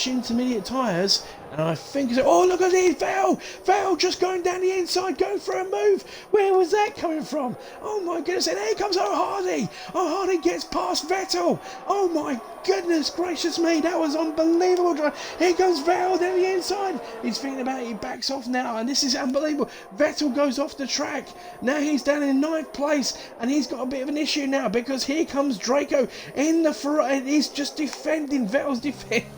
intermediate tyres. And I think, oh, look at this, Vettel just going down the inside, going for a move. Where was that coming from? Oh my goodness, and here comes O'Hardy. O'Hardy gets past Vettel. Oh my goodness gracious me, that was unbelievable. Here comes Vettel down the inside. He's thinking about it, he backs off now, and this is unbelievable. Vettel goes off the track. Now he's down in 9th place, and he's got a bit of an issue now, because here comes Draco in the Ferrari, and he's just defending. Vettel's defending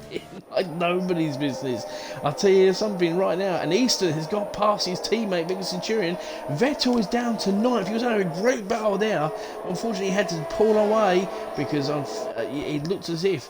like nobody's business. I'll tell you something right now, and Easton has got past his teammate Vickers Centurion. Vettel is down to 9th. He was having a great battle there. Unfortunately, he had to pull away because it looked as if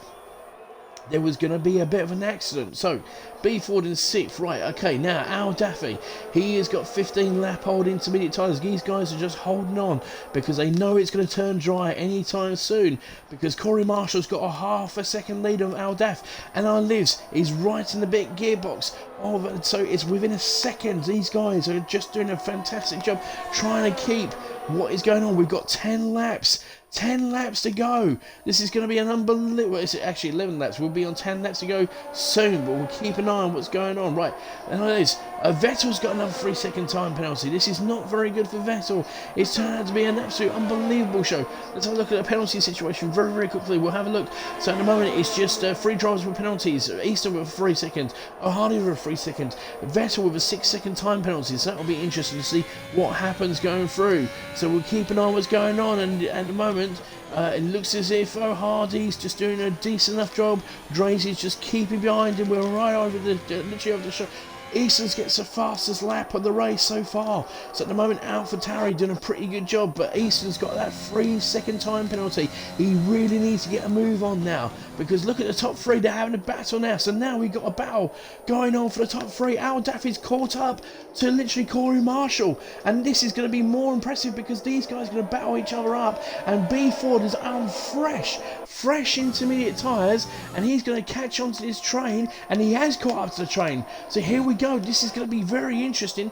there was going to be a bit of an accident. So, B Ford in 6th. Right, okay, now Al Daffy. He has got 15 lap old intermediate tyres. These guys are just holding on because they know it's going to turn dry anytime soon, because Corey Marshall's got a half a second lead of Al Daff, and Al Lives is right in the big gearbox. Oh, so it's within a second. These guys are just doing a fantastic job trying to keep what is going on. We've got 10 laps. 10 laps to go. This is going to be an unbelievable... It's actually 11 laps. We'll be on 10 laps to go soon, but we'll keep an eye on what's going on. Right, and it is. Vettel's got another 3-second time penalty. This is not very good for Vettel. It's turned out to be an absolute unbelievable show. Let's have a look at the penalty situation very, very quickly. We'll have a look. So at the moment, it's just 3 drivers with penalties. Easton with a 3 second. O'Hardy with a 3 second. Vettel with a 6-second time penalty. So that will be interesting to see what happens going through. So we'll keep an eye on what's going on. And at the moment, it looks as if O'Hardy's just doing a decent enough job. Drazy's just keeping behind him. We're right over literally over the show. Easton's gets the fastest lap of the race so far. So at the moment, AlphaTauri doing a pretty good job, but Easton's got that 3-second time penalty. He really needs to get a move on now, because look at the top 3, they're having a battle now. So now we've got a battle going on for the top 3. Al Daffy's caught up to literally Corey Marshall, and this is going to be more impressive because these guys are going to battle each other up, and B Ford is on fresh intermediate tyres, and he's going to catch onto this train, and he has caught up to the train. So here we go. This is going to be very interesting.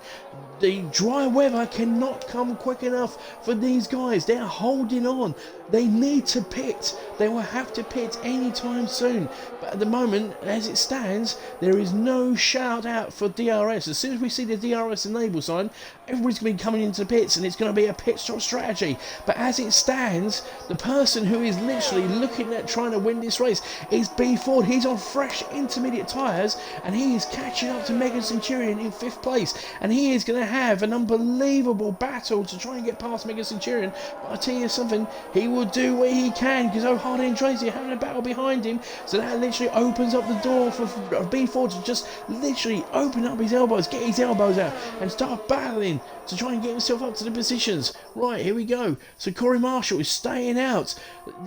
The dry weather cannot come quick enough for these guys. They're holding on. They need to pit. They will have to pit anytime soon. But at the moment, as it stands, there is no shout out for DRS. As soon as we see the DRS enable sign, everybody's going to be coming into the pits, and it's going to be a pit stop strategy. But as it stands, the person who is literally looking at trying to win this race is B Ford. He's on fresh intermediate tyres, and he is catching up to Megan Centurion in 5th place. And he is going to have an unbelievable battle to try and get past Megan Centurion. But I tell you something, he will do what he can, because O'Hardy and Tracy are having a battle behind him. So that literally opens up the door for B Ford to just literally open up his elbows, get his elbows out, and start battling to try and get himself up to the positions. Right, here we go. So Corey Marshall is staying out.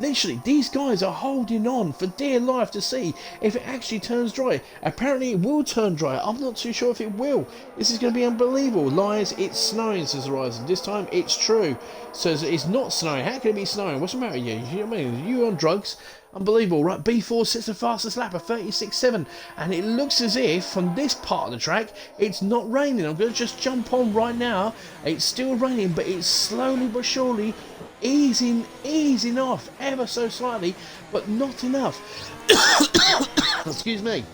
Literally, these guys are holding on for dear life to see if it actually turns dry. Apparently it will turn dry. I'm not too sure if it will. This is going to be unbelievable. Lies, it's snowing, says Horizon. This time it's true. So it's not snowing. How can it be snowing? What's the matter with you? You know what I mean? Are you on drugs? Unbelievable. Right, B4 sets the fastest lap of 36.7, and it looks as if from this part of the track it's not raining. I'm going to just jump on right now. It's still raining, but it's slowly but surely easing off ever so slightly, but not enough. Excuse me.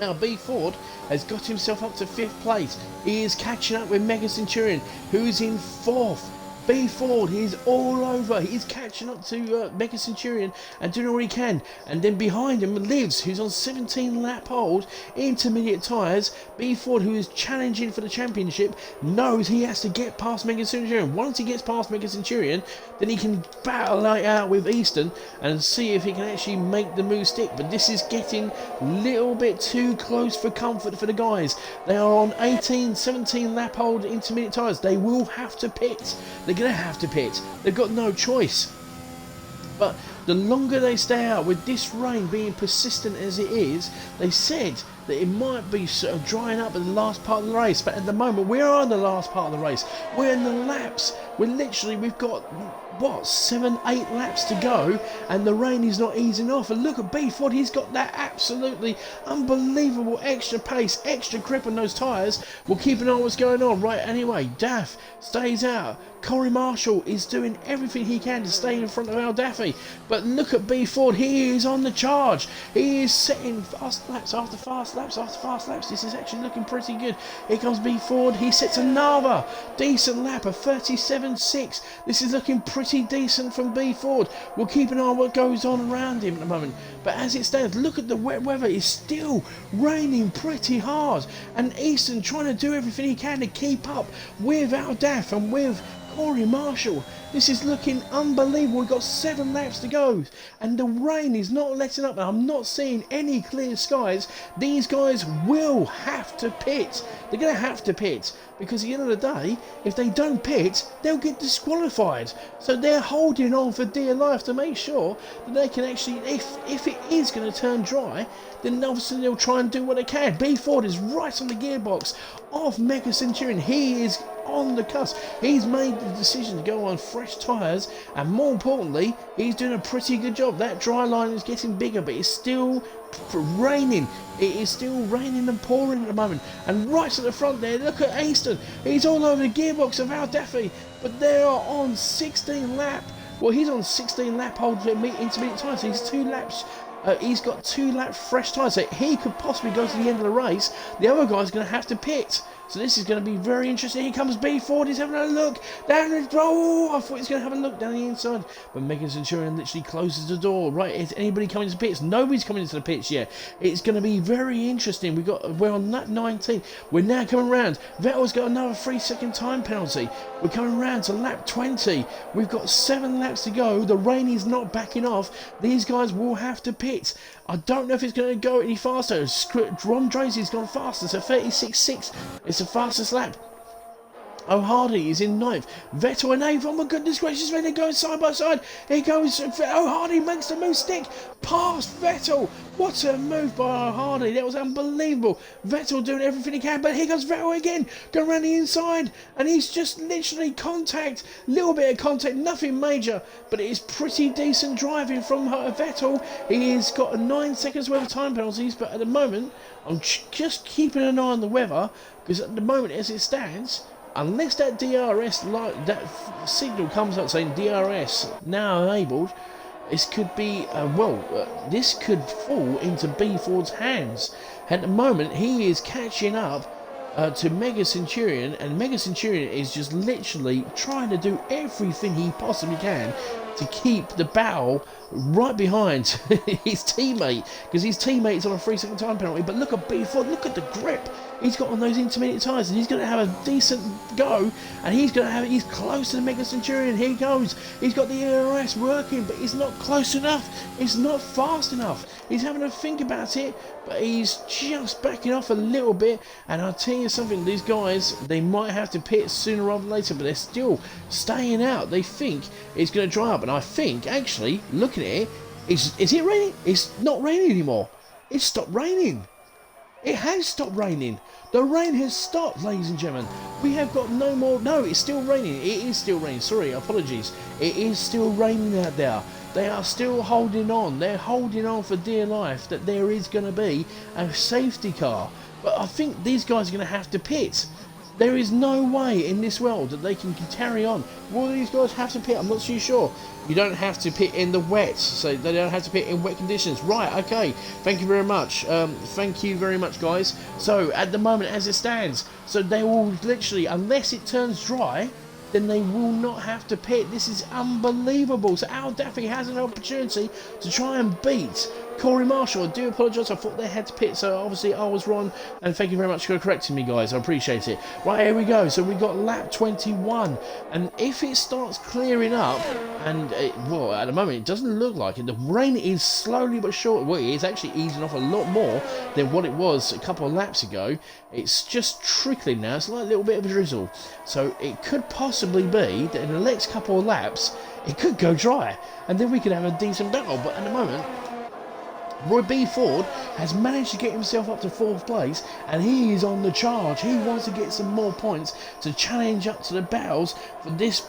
Now B Ford has got himself up to 5th place. He is catching up with Mega Centurion, who's in 4th. B Ford, he's all over. He's catching up to Mega Centurion and doing all he can. And then behind him Lives, who's on 17 lap old intermediate tyres. B Ford, who is challenging for the championship, knows he has to get past Mega Centurion. Once he gets past Mega Centurion, then he can battle it out with Easton and see if he can actually make the move stick. But this is getting a little bit too close for comfort for the guys. They are on 18, 17 lap old intermediate tyres. They will have to pit. They're going to have to pit. They've got no choice. But the longer they stay out, with this rain being persistent as it is, they said that it might be sort of drying up at the last part of the race. But at the moment, we are in the last part of the race. We're in the laps. we've got, what, 7, 8 laps to go, and the rain is not easing off. And look at B Ford, he's got that absolutely unbelievable extra pace, extra grip on those tyres. We'll keep an eye on what's going on. Right, anyway, Daff stays out. Corey Marshall is doing everything he can to stay in front of Al Daffy. But look at B Ford, he is on the charge. He is setting fast laps after fast laps after fast laps. This is actually looking pretty good. Here comes B Ford, he sets another decent lap, a 37.6. This is looking pretty decent from B Ford. We'll keep an eye on what goes on around him at the moment. But as it stands, look at the wet weather. It's still raining pretty hard. And Easton trying to do everything he can to keep up with Al Daff and with Corey Marshall. This is looking unbelievable. We've got 7 laps to go and the rain is not letting up. I'm not seeing any clear skies. These guys will have to pit. They're going to have to pit because at the end of the day, if they don't pit, they'll get disqualified. So they're holding on for dear life to make sure that they can actually, if it is going to turn dry, then obviously they'll try and do what they can. B Ford is right on the gearbox of Mega Centurion. He is on the cusp. He's made the decision to go on fresh tyres, and more importantly, he's doing a pretty good job. That dry line is getting bigger, but it's still raining. It is still raining and pouring at the moment. And right at the front there, look at Easton. He's all over the gearbox of Al Daffy, but they are on 16 lap. Well, he's on 16 lap hold intermediate tyres. So he's 2 laps. He's got 2 lap fresh tyres, so he could possibly go to the end of the race. The other guy's going to have to pit. So this is going to be very interesting. Here comes B Ford. He's having a look down the door. Oh, I thought he was going to have a look down the inside. But Mega Centurion literally closes the door. Right, is anybody coming into the pits? Nobody's coming into the pits yet. It's going to be very interesting. We're on lap 19. We're now coming round. Vettel's got another 3-second time penalty. We're coming round to lap 20. We've got 7 laps to go. The rain is not backing off. These guys will have to pit. I don't know if it's going to go any faster. Ron Drazy's gone faster, so 36.6. It's the fastest lap. O'Hardy is in 9th. Vettel in 8th. Oh my goodness gracious, they're going side by side. Here goes O'Hardy, makes the move stick past Vettel. What a move by O'Hardy. That was unbelievable. Vettel doing everything he can, but here goes Vettel again, going around the inside, and he's just literally contact, little bit of contact, nothing major, but it is pretty decent driving from Vettel. He has got 9 seconds worth of time penalties, but at the moment, I'm just keeping an eye on the weather, because at the moment, as it stands, unless that DRS light, that signal comes up saying DRS now enabled, this could be this could fall into B Ford's hands. At the moment, he is catching up to Mega Centurion, and Mega Centurion is just literally trying to do everything he possibly can to keep the battle right behind his teammate, because his teammate's on a 3-second time penalty. But look at B Ford, look at the grip he's got on those intermediate tyres, and he's going to have a decent go, and he's close to the Mega Centurion. Here he goes. He's got the ERS working, but he's not close enough. It's not fast enough. He's having to think about it, but he's just backing off a little bit. And I'll tell you something, these guys, they might have to pit sooner rather than later, but they're still staying out. They think it's going to dry up, and I think, actually, looking at it, is it raining? It's not raining anymore. It's stopped raining. It has stopped raining. The rain has stopped, ladies and gentlemen. We have got no more. No, it's still raining. It is still raining. Sorry, apologies. It is still raining out there. They are still holding on. They're holding on for dear life that there is going to be a safety car. But I think these guys are going to have to pit. There is no way in this world that they can carry on. Will these guys have to pit? I'm not too sure. You don't have to pit in the wet, so they don't have to pit in wet conditions. Right, okay. Thank you very much. Thank you very much, guys. So, at the moment, as it stands, so they will literally, unless it turns dry, then they will not have to pit. This is unbelievable. So Al Daffy has an opportunity to try and beat Corey Marshall. I do apologise, I thought they had to pit, so obviously I was wrong, and thank you very much for correcting me, guys. I appreciate it. Right, here we go. So we've got lap 21, and if it starts clearing up, and well, at the moment it doesn't look like it. The rain is slowly but surely, well, it is actually easing off a lot more than what it was a couple of laps ago. It's just trickling now. It's like a little bit of a drizzle. So it could possibly be that in the next couple of laps, it could go dry, and then we could have a decent battle. But at the moment, Roy B. Ford has managed to get himself up to 4th place, and he is on the charge. He wants to get some more points to challenge up to the battles for this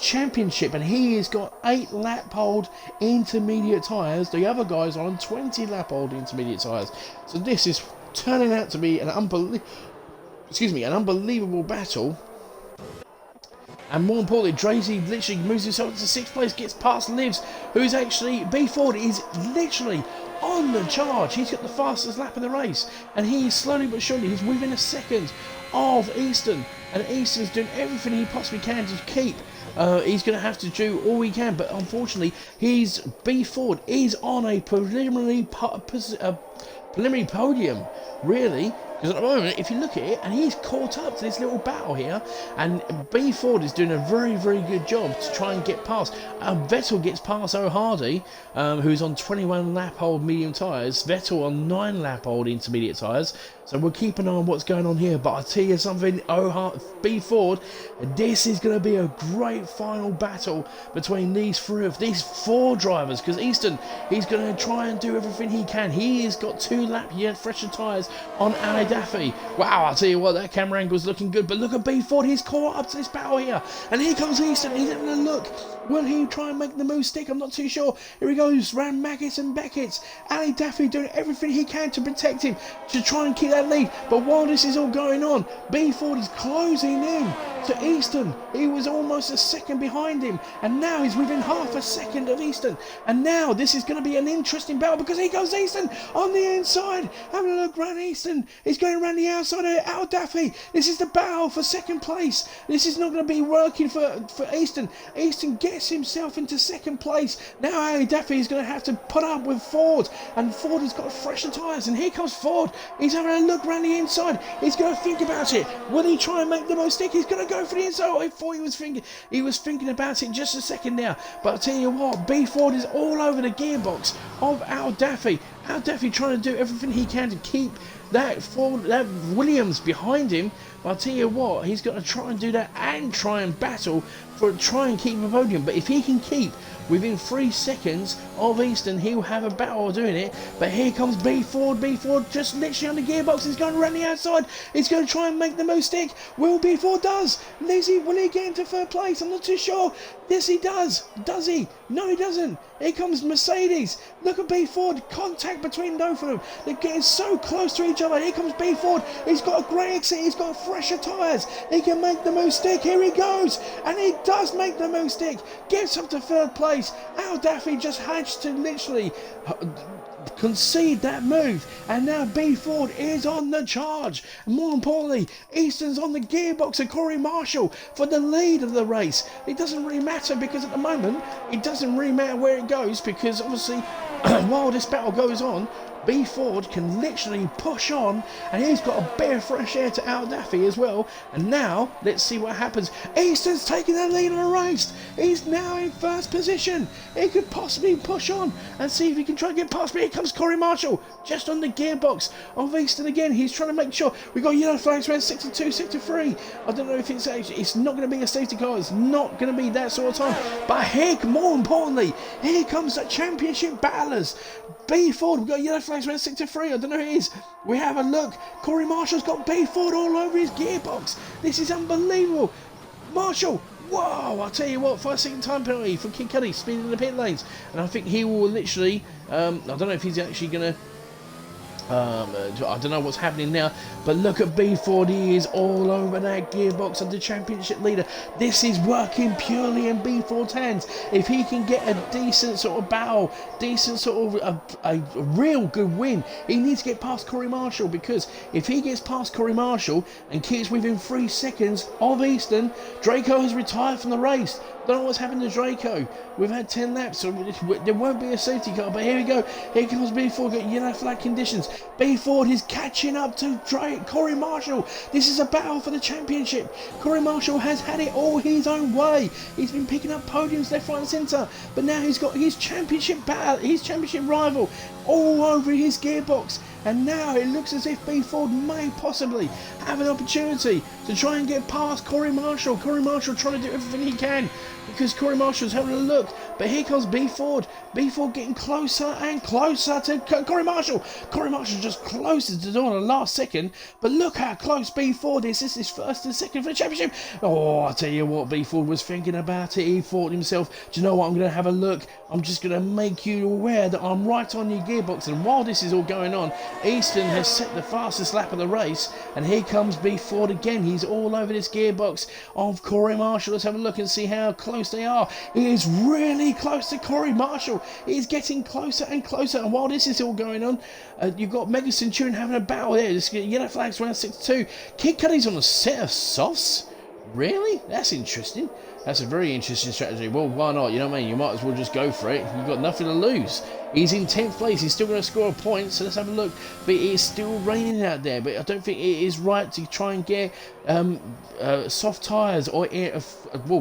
championship, and he has got 8 lap-old intermediate tyres. The other guys are on 20 lap-old intermediate tyres. So this is turning out to be an unbelievable battle. And more importantly, Drazy literally moves himself into 6th place, gets past Livs, who's actually, B. Ford is literally on the charge. He's got the fastest lap of the race, and he is slowly but surely, he's within a second of Easton, and Easton's doing everything he possibly can to keep. He's going to have to do all he can, but unfortunately, B. Ford is on a preliminary podium, really. Because at the moment, if you look at it, and he's caught up to this little battle here, and B. Ford is doing a very, very good job to try and get past. Vettel gets past O'Hardy, who's on 21 lap-old medium tyres. Vettel on 9 lap-old intermediate tyres. So we'll keep an eye on what's going on here. But I'll tell you something, B. Ford, this is going to be a great final battle between these 4 drivers. Because Easton, he's going to try and do everything he can. He has got 2 fresher tyres on Ali Daffy. Wow, I'll tell you what, that camera angle is looking good. But look at B. Ford, he's caught up to this battle here. And here comes Easton, he's having a look. Will he try and make the move stick? I'm not too sure. Here he goes, round Maggots and Beckett's. Ali Daffy doing everything he can to protect him, to try and keep that lead. But while this is all going on, B. Ford is closing in to Easton. He was almost a second behind him, and now he's within half a second of Easton. And now this is going to be an interesting battle, because here goes Easton on the inside. Having a look round Easton. He's going around the outside of Al Daffy. This is the battle for 2nd place. This is not going to be working for Easton. Easton gets himself into 2nd place. Now Ali Daffy is going to have to put up with Ford, and Ford has got fresher tyres. And here comes Ford. He's having a look around the inside. He's going to think about it. Will he try and make the most stick? He's going to go for the inside. I thought he was thinking about it just a second now. But I'll tell you what, B. Ford is all over the gearbox of Al Daffy. Al Daffy trying to do everything he can to keep that Williams behind him. But I'll tell you what, he's got to try and do that and try and battle try and keep a podium. But if he can keep within 3 seconds of Easton, he'll have a battle doing it. But here comes B. Ford. B. Ford just literally on the gearbox. He's going around the outside. He's going to try and make the most stick. Will B. Ford does? Will he get into 3rd place? I'm not too sure. Yes, he does. Does he? No, he doesn't. Here comes Mercedes. Look at B. Ford. Contact between both of them. They're getting so close to each other. Here comes B. Ford. He's got a great exit. He's got fresher tyres. He can make the most stick. Here he goes. And he does make the most stick. Gets up to 3rd place. Al Daffy just had to literally concede that move, and now B. Ford is on the charge. And more importantly, Easton's on the gearbox of Corey Marshall for the lead of the race. It doesn't really matter, because at the moment it doesn't really matter where it goes, because obviously while this battle goes on, B. Ford can literally push on, and he's got a bit of fresh air to Al Daffy as well. And now let's see what happens. Easton's taking the lead on the race. He's now in 1st position. He could possibly push on and see if he can try and get past me. Here comes Corey Marshall just on the gearbox of Easton again. He's trying to make sure. We've got yellow flags around 62, 63. I don't know if it's not going to be a safety car. It's not going to be that sort of time. But here, more importantly, here comes the championship battlers. B. Ford, we've got yellow flags around 63. I don't know who it is. We have a look. Corey Marshall's got B. Ford all over his gearbox. This is unbelievable. Marshall, whoa, I'll tell you what, 5-second time penalty for Kid Cudi speeding in the pit lanes. And I think he will literally, I don't know if he's actually going to, I don't know what's happening now, but look at B. Ford. He is all over that gearbox of the championship leader. This is working purely in B. Ford's hands. If he can get a decent sort of battle, decent sort of a real good win, he needs to get past Corey Marshall, because if he gets past Corey Marshall and keeps within 3 seconds of Easton, Draco has retired from the race. Don't know what's happened to Draco. We've had 10 laps, so there won't be a safety car. But here we go. Here comes B. Ford. Got yellow flag conditions. B. Ford is catching up to Corey Marshall. This is a battle for the championship. Corey Marshall has had it all his own way. He's been picking up podiums left, right, and centre. But now he's got his championship battle, his championship rival, all over his gearbox. And now it looks as if B Ford may possibly have an opportunity to try and get past Corey Marshall. Corey Marshall trying to do everything he can because Corey Marshall's having a look. But here comes B Ford. B Ford getting closer and closer to Corey Marshall. Corey Marshall just closes the door in the last second. But look how close B Ford is. This is first and second for the championship. Oh, I tell you what, B Ford was thinking about it. He thought to himself, do you know what? I'm going to have a look. I'm just going to make you aware that I'm right on your gearbox. And while this is all going on, Easton has set the fastest lap of the race. And here comes B Ford again. He's all over this gearbox of Corey Marshall. Let's have a look and see how close they are. He is really close to Corey Marshall. He's getting closer and closer. And while this is all going on, you've got Mega Centurion having a battle there. This yellow flag's round 62. Kid Cudi's on a set of softs. Really? That's interesting. That's a very interesting strategy. Well, why not? You know what I mean? You might as well just go for it. You've got nothing to lose. He's in 10th place. He's still going to score a point. So let's have a look. But it's still raining out there. But I don't think it is right to try and get soft tyres or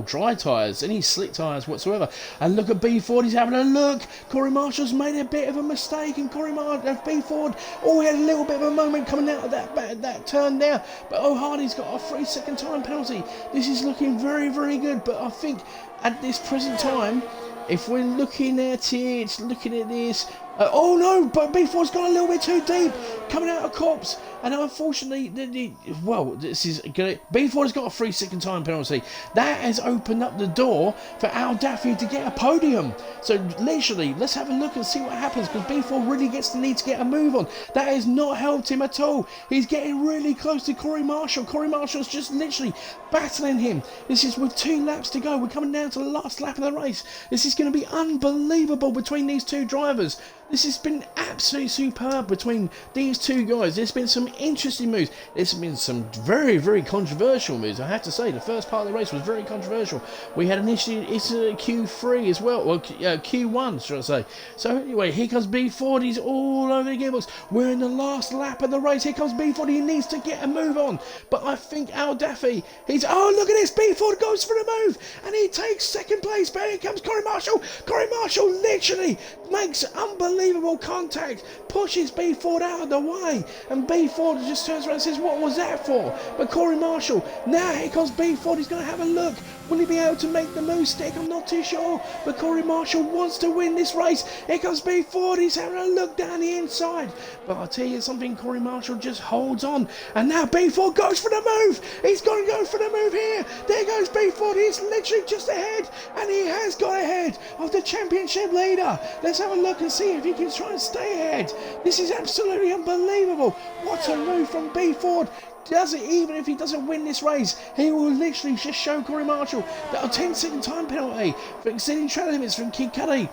dry tyres. Any slick tyres whatsoever. And look at B Ford. He's having a look. Corey Marshall's made a bit of a mistake. And B Ford, he had a little bit of a moment coming out of that turn there. But Hardy's got a 3-second time penalty. This is looking very, very good. But I think at this present time, if we're looking at it, looking at this, oh no, but B Ford's gone a little bit too deep, coming out of cops, and unfortunately, this is gonna. B Ford has got a 3-second time penalty. That has opened up the door for Al Daffy to get a podium. So literally, let's have a look and see what happens, because B Ford really gets the need to get a move on. That has not helped him at all. He's getting really close to Corey Marshall. Corey Marshall's just literally battling him. This is with 2 laps to go. We're coming down to the last lap of the race. This is going to be unbelievable between these two drivers. This has been absolutely superb between these two guys. There's been some interesting moves. There's been some very, very controversial moves. I have to say, the first part of the race was very controversial. We had initially Q3 as well, or Q1, should I say. So anyway, here comes B Ford. He's all over the gearbox. We're in the last lap of the race. Here comes B Ford. He needs to get a move on. But I think Al Daffy, look at this. B Ford goes for the move, and he takes 2nd place. But here comes Corey Marshall. Corey Marshall literally makes unbelievable contact, pushes B Ford out of the way, and B Ford just turns around and says, what was that for? But Corey Marshall, now here comes B Ford. He's going to have a look. Will he be able to make the move stick? I'm not too sure. But Corey Marshall wants to win this race. Here comes B Ford. He's having a look down the inside. But I'll tell you something, Corey Marshall just holds on. And now B Ford goes for the move. He's going to go for the move here. There goes B Ford. He's literally just ahead. And he has got ahead of the championship leader. Let's have a look and see if he can try and stay ahead. This is absolutely unbelievable. What a move from B Ford. Even if he doesn't win this race, he will literally just show Corey Marshall that a 10-second time penalty for exceeding track limits from Kid Cudi.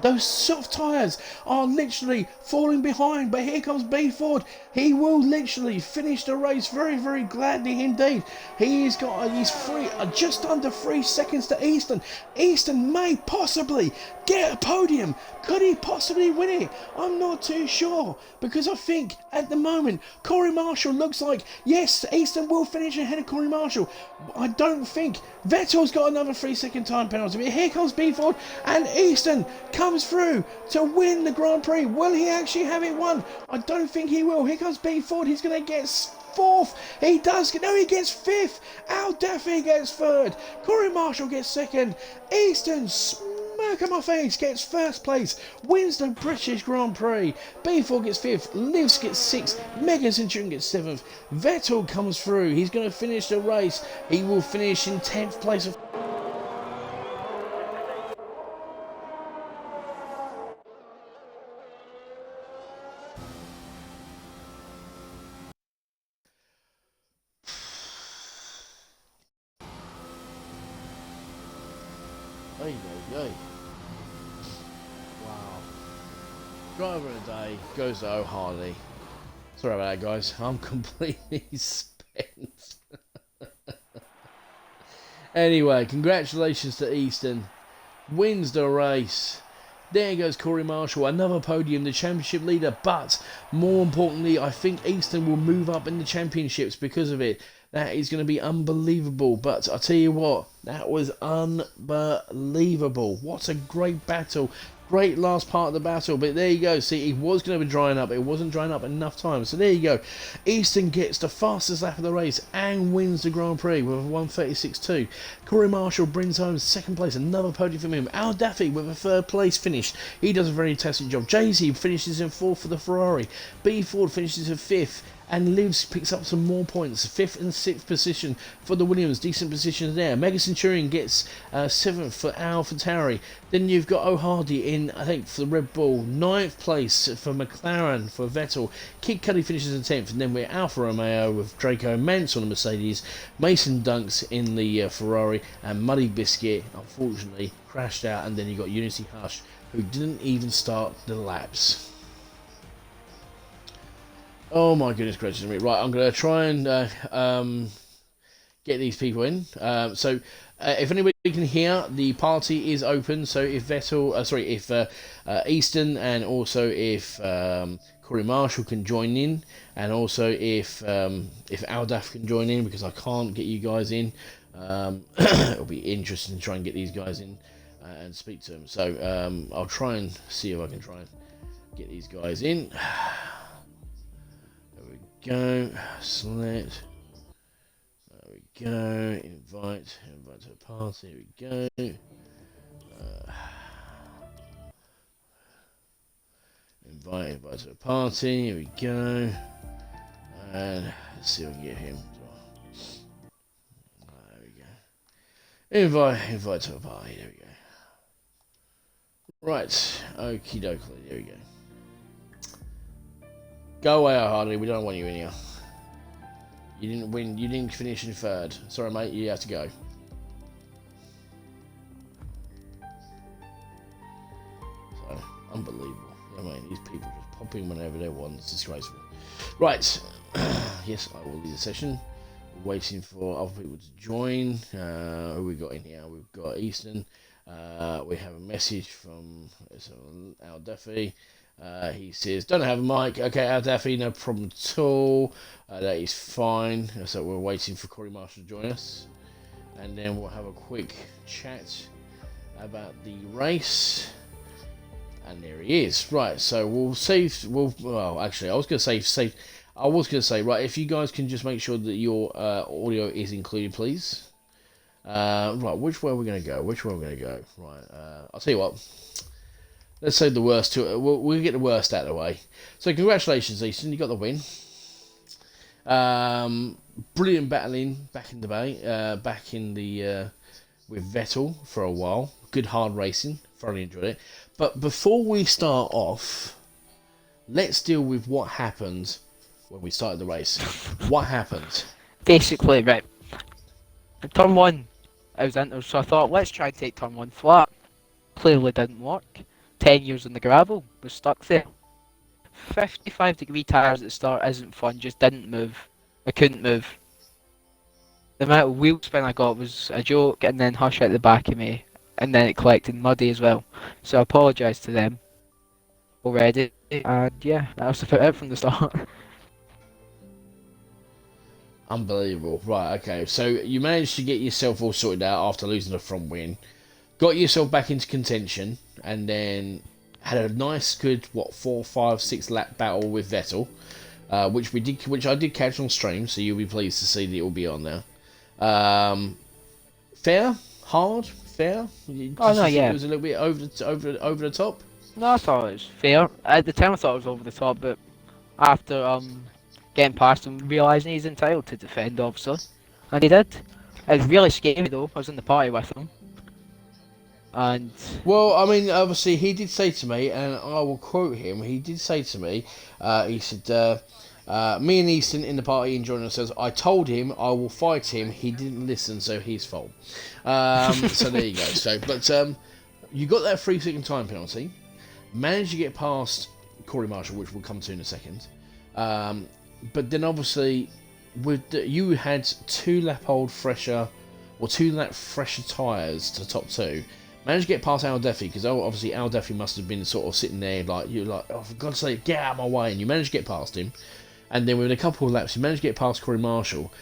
Those soft tyres are literally falling behind, but here comes B Ford. He will literally finish the race very, very gladly indeed. He's just under 3 seconds to Easton. Easton may possibly get a podium. Could he possibly win it? I'm not too sure, because I think at the moment Corey Marshall looks like, yes, Easton will finish ahead of Corey Marshall. I don't think Vettel's got another 3-second time penalty. But here comes B Ford, and Easton comes through to win the Grand Prix. Will he actually have it won? I don't think he will. Here comes B Ford. He's going to get 4th. He does. No, he gets 5th. Al Daffy gets 3rd. Corey Marshall gets 2nd. Easton smack on my face gets 1st place, wins the British Grand Prix. B Ford gets 5th. Livs gets 6th. Mega Centurion gets 7th. Vettel comes through. He's going to finish the race. He will finish in 10th place. Wow. Driver of the day goes to Hardy. Sorry about that, guys. I'm completely spent. Anyway, congratulations to Easton. Wins the race. There goes Corey Marshall, another podium, the championship leader. But more importantly, I think Easton will move up in the championships because of it. That is going to be unbelievable. But I tell you what, that was unbelievable. What a great battle. Great last part of the battle. But there you go. See, it was going to be drying up. It wasn't drying up enough time. So there you go. Easton gets the fastest lap of the race and wins the Grand Prix with a 1:36.2. Corey Marshall brings home second place. Another podium for him. Al Daffy with a third place finish. He does a very fantastic job. Jay-Z finishes in fourth for the Ferrari. B. Ford finishes in fifth. And Lives picks up some more points. 5th and 6th position for the Williams. Decent positions there. Mega Centurion gets 7th for AlphaTauri. Then you've got O'Hardy in, I think, for the Red Bull. 9th place for McLaren for Vettel. Kid Cudi finishes in 10th. And then we're Alfa Romeo with Draco Mance on the Mercedes. Mason Dunks in the Ferrari. And Muddy Biscuit, unfortunately, crashed out. And then you got Unity Hush, who didn't even start the laps. Oh my goodness gracious me. Right, I'm going to try and get these people in. So if anybody can hear, the party is open. So if Easton and also if Corey Marshall can join in, and also if Aldaf can join in, because I can't get you guys in, it'll be interesting to try and get these guys in and speak to them. So I'll try and see if I can try and get these guys in. Go, select, there we go, invite to a party, here we go, invite to a party, here we go, and let's see if I can get him as well. There we go, invite to a party, there we go. Right, okie dokie, there we go. Go away, Hardy. We don't want you in here. You didn't win. You didn't finish in third. Sorry, mate. You have to go. So unbelievable. I mean, these people just pop in whenever they want. It's disgraceful. Right. Yes, I will leave the session. We're waiting for other people to join. Who we got in here? We've got Easton. We have a message from Al Duffy. He says, don't have a mic. Okay, Al Daffy, no problem at all. That is fine. So we're waiting for Corey Marshall to join us. And then we'll have a quick chat about the race. And there he is. Right, so we'll save. Well, actually, I was going to say, right, if you guys can just make sure that your audio is included, please. Right, which way are we going to go? Right, I'll tell you what. Let's say the worst. We'll get the worst out of the way. So congratulations, Easton. You got the win. Brilliant battling back in the bay. With Vettel for a while. Good hard racing. Thoroughly enjoyed it. But before we start off, let's deal with what happened when we started the race. What happened? Basically, right. In turn 1, I was entered, so I thought, let's try and take turn 1 flat. Clearly didn't work. 10 years on the gravel, was stuck there. 55-degree tyres at the start isn't fun, just didn't move. I couldn't move. The amount of wheel spin I got was a joke, and then Hush at the back of me, and then it collected muddy as well. So I apologise to them already, and yeah, that was about it from the start. Unbelievable. Right, okay, so you managed to get yourself all sorted out after losing the front win. Got yourself back into contention, and then had a nice, good 4, 5, 6 lap battle with Vettel, which I did catch on stream. So you'll be pleased to see that it will be on there. Fair, hard, fair. Yeah. It was a little bit over the top. No, I thought it was fair. At the time, I thought it was over the top, but after getting past him, realising he's entitled to defend, obviously, and he did. It was really scary though. I was in the party with him. And well, I mean, obviously, he did say to me, and I will quote him. He did say to me, he said, "Me and Easton in the party enjoying ourselves. I told him I will fight him. He didn't listen, so his fault." So there you go. So, but you got that 3-second time penalty. Managed to get past Corey Marshall, which we'll come to in a second. But then obviously, you had 2 lap fresher tyres to the top 2. Managed to get past Al Duffy, because obviously Al Duffy must have been sort of sitting there like, you're like, oh, for God's sake, get out of my way, and you managed to get past him. And then with a couple of laps, you managed to get past Corey Marshall.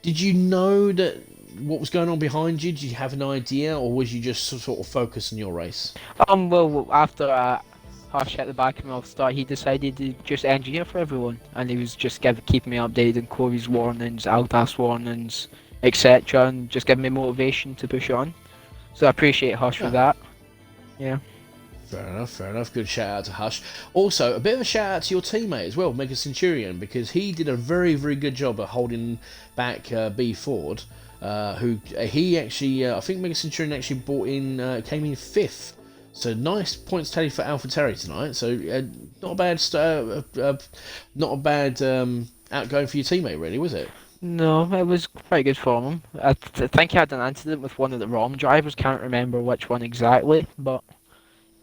Did you know that what was going on behind you? Did you have an idea, or was you just sort of focused on your race? Well, after Hush at the back of me off the start, he decided to just engineer for everyone, and he was just keeping me updated on Corey's warnings, Aldas warnings, etc., and just giving me motivation to push on. So I appreciate Hush for Yeah. that. Yeah. Fair enough, fair enough. Good shout out to Hush. Also, a bit of a shout out to your teammate as well, Mega Centurion, because he did a very, very good job at holding back B Ford. Who he actually, I think Mega Centurion actually came in fifth. So nice points tally for AlphaTauri tonight. So not a bad, not a bad outgoing for your teammate, really, was it? No, it was quite good for him. I think he had an incident with one of the ROM drivers. Can't remember which one exactly, but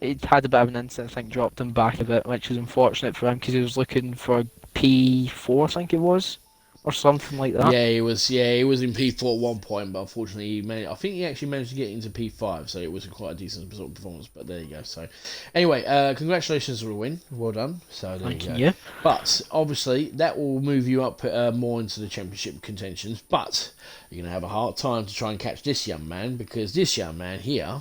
he had a bit of an incident. I think dropped him back a bit, which is unfortunate for him because he was looking for P4, I think it was, or something like that. Yeah, he was. Yeah, he was in P4 at one point, but unfortunately, I think he actually managed to get into P5, so it was quite a decent sort of performance. But there you go. So, anyway, congratulations on the win. Well done. So there Thank you go. you. But obviously, that will move you up more into the championship contentions. But you're gonna have a hard time to try and catch this young man because this young man here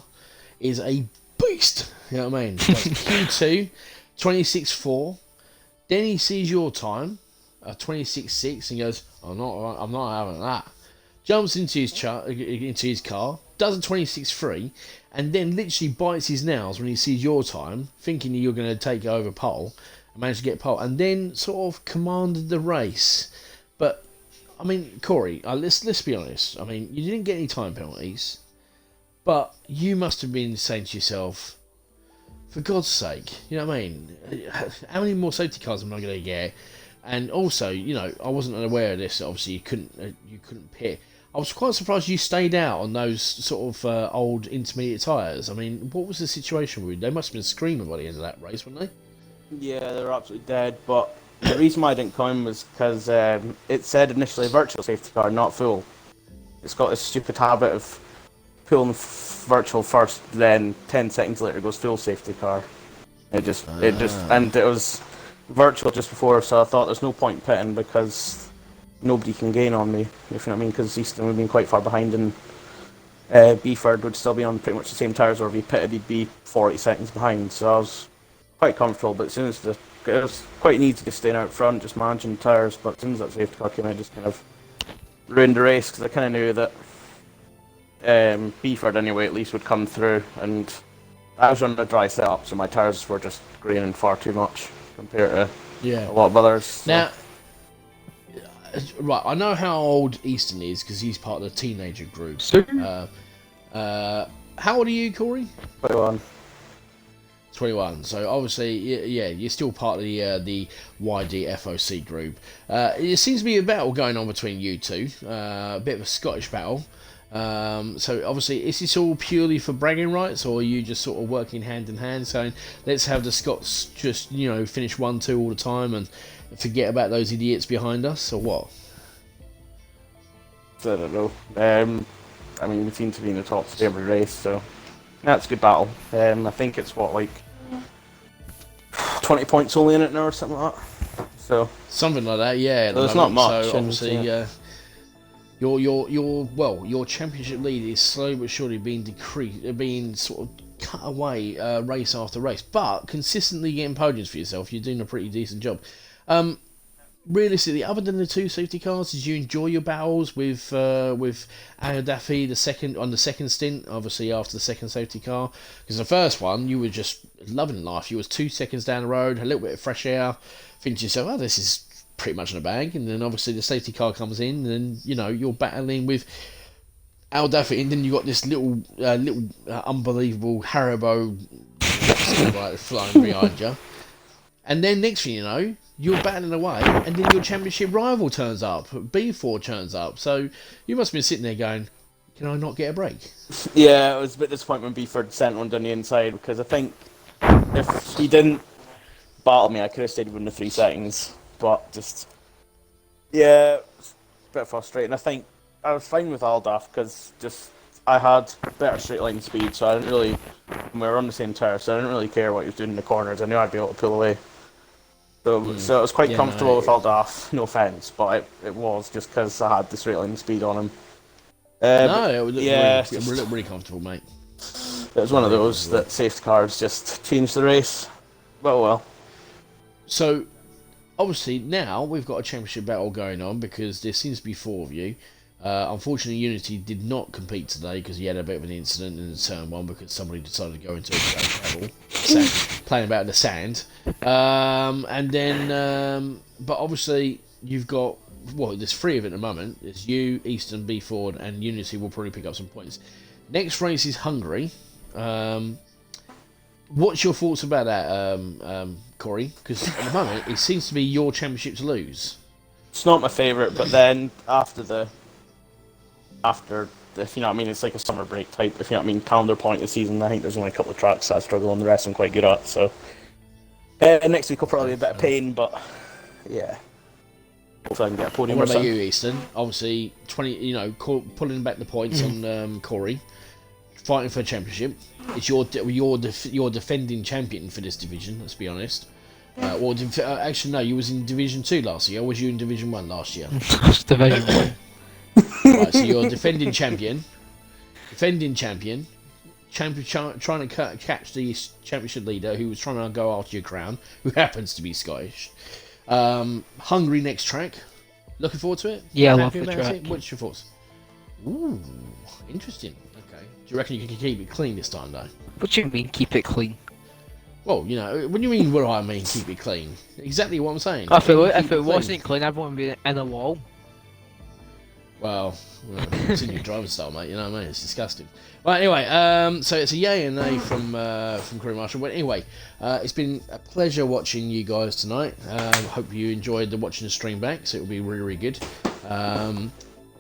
is a beast. You know what I mean? So Q2, 26.4. Then he sees your time. 26.6 and goes, I'm not having that. Jumps into his car, does a 26.3, and then literally bites his nails when he sees your time, thinking you're going to take over pole, and managed to get pole, and then sort of commanded the race. But I mean, Corey, let's be honest. I mean, you didn't get any time penalties, but you must have been saying to yourself, for God's sake, you know what I mean? How many more safety cars am I going to get? And also, you know, I wasn't aware of this. Obviously, you couldn't pit. I was quite surprised you stayed out on those sort of old intermediate tyres. I mean, what was the situation with you? They must have been screaming by the end of that race, weren't they? Yeah, they were absolutely dead. But the reason why I didn't come in was because it said initially virtual safety car, not full. It's got this stupid habit of pulling virtual first, then 10 seconds later goes full safety car. And it was virtual just before, so I thought there's no point pitting because nobody can gain on me, if you know what I mean, because Easton would have been quite far behind and Beeford would still be on pretty much the same tyres, or if he pitted he'd be 40 seconds behind, so I was quite comfortable, but as soon as it was quite easy to stay out front, just managing the tyres, but as soon as that safety car came in, I just kind of ruined the race, because I kind of knew that Beeford anyway at least would come through, and I was running a dry setup, so my tyres were just graining far too much compared to a lot of others. So. Now, right, I know how old Easton is because he's part of the teenager group. How old are you, Corey? 21. 21. So obviously, yeah, you're still part of the YD FOC group. It seems to be a battle going on between you two. A bit of a Scottish battle. So obviously, is this all purely for bragging rights, or are you just sort of working hand in hand, saying let's have the Scots just finish 1-2 all the time and forget about those idiots behind us, or what? I don't know. I mean, we seem to be in the top of every race, so that's a good battle. I think it's like 20 points only in it now, or something like that. So something like that, yeah. There's not much. So obviously, your championship lead is slowly but surely being sort of cut away race after race, but consistently getting podiums for yourself. You're doing a pretty decent job. Realistically, other than the two safety cars, did you enjoy your battles with Ayodafi on the second stint? Obviously, after the second safety car, because the first one you were just loving life. You was 2 seconds down the road, a little bit of fresh air, thinking to yourself, "Oh, this is pretty much in the bag." And then obviously the safety car comes in, and you're battling with Al Daffy, and then you got this little unbelievable Haribo flying behind you. And then next thing you know, you're battling away, and then your championship rival turns up, B4 turns up. So you must have been sitting there going, "Can I not get a break?" Yeah, it was a bit disappointing when Beeford sent one down the inside, because I think if he didn't battle me, I could have stayed within the 3 seconds. But just, yeah, it's a bit frustrating. I think I was fine with Aldaf because just I had better straight line speed, so I didn't really. We were on the same tyre, so I didn't really care what he was doing in the corners. I knew I'd be able to pull away. So it was quite Yeah, comfortable no, with Aldaff, no offence, but it was just because I had this rattling speed on him. No, But it looked yeah, really comfortable, mate. it was one of Very those comfortable. that safety cars just changed the race. Well. So, obviously, now we've got a championship battle going on because there seems to be four of you. Unfortunately, Unity did not compete today because he had a bit of an incident in turn one because somebody decided to go into a travel, playing about in the sand. But obviously, you've got, well, there's three of it at the moment. It's you, Easton, B Ford, and Unity will probably pick up some points. Next race is Hungary. What's your thoughts about that, Corey? Because at the moment, it seems to be your championship to lose. It's not my favourite, but then after the, if you know what I mean, it's like a summer break type, if you know what I mean, calendar point of the season. I think there's only a couple of tracks that I struggle on, the rest I'm quite good at, so. Next week will probably be a bit of pain, but yeah. Hopefully I can get a podium What or about something. you, Easton? Obviously, pulling back the points on Corey, fighting for a championship. It's your defending champion for this division. Let's be honest. Actually, no, you was in Division 2 last year. Or was you in Division 1 last year? Division 1. Right, so you're defending champion. Trying to catch the championship leader who was trying to go after your crown, who happens to be Scottish. Hungary next track. Looking forward to it? Yeah, I love Happy the about track. it? What's your thoughts? Ooh, interesting. Okay. Do you reckon you can keep it clean this time, though? What do you mean, keep it clean? Well, you know, when you mean what do I mean, keep it clean? Exactly what I'm saying. If Can you it keep clean? wasn't clean, everyone would be in a wall. Well, it's in your driving style, mate. You know what I mean? It's disgusting. Well, anyway, so it's a yay and a from Corey Marshall. But anyway, it's been a pleasure watching you guys tonight. Hope you enjoyed watching the stream back. So it will be really, really good.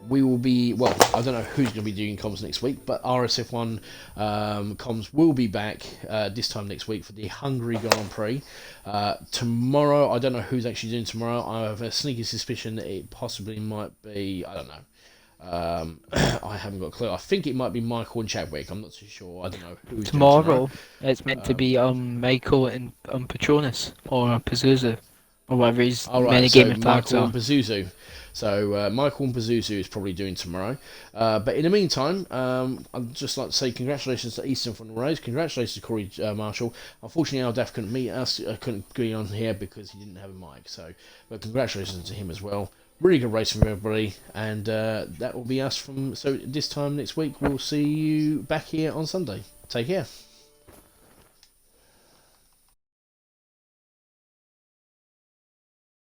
We will be, well, I don't know who's going to be doing comms next week, but RSF1 comms will be back this time next week for the Hungary Grand Prix. Tomorrow, I don't know who's actually doing tomorrow. I have a sneaky suspicion that it possibly might be, I don't know. I haven't got a clue. I think it might be Michael and Chadwick. I'm not too sure. I don't know who's Tomorrow, it's meant to be Michael and Patronus, or Pazuzu, or whatever his many gamer tags Michael are. and Pazuzu. So Michael and Pazuzu is probably doing tomorrow. But in the meantime, I'd just like to say congratulations to Easton from the race. Congratulations to Corey Marshall. Unfortunately, Aldaf couldn't meet us. Couldn't be on here because he didn't have a mic. But congratulations to him as well. Really good race from everybody, and that will be us from. So this time next week, we'll see you back here on Sunday. Take care.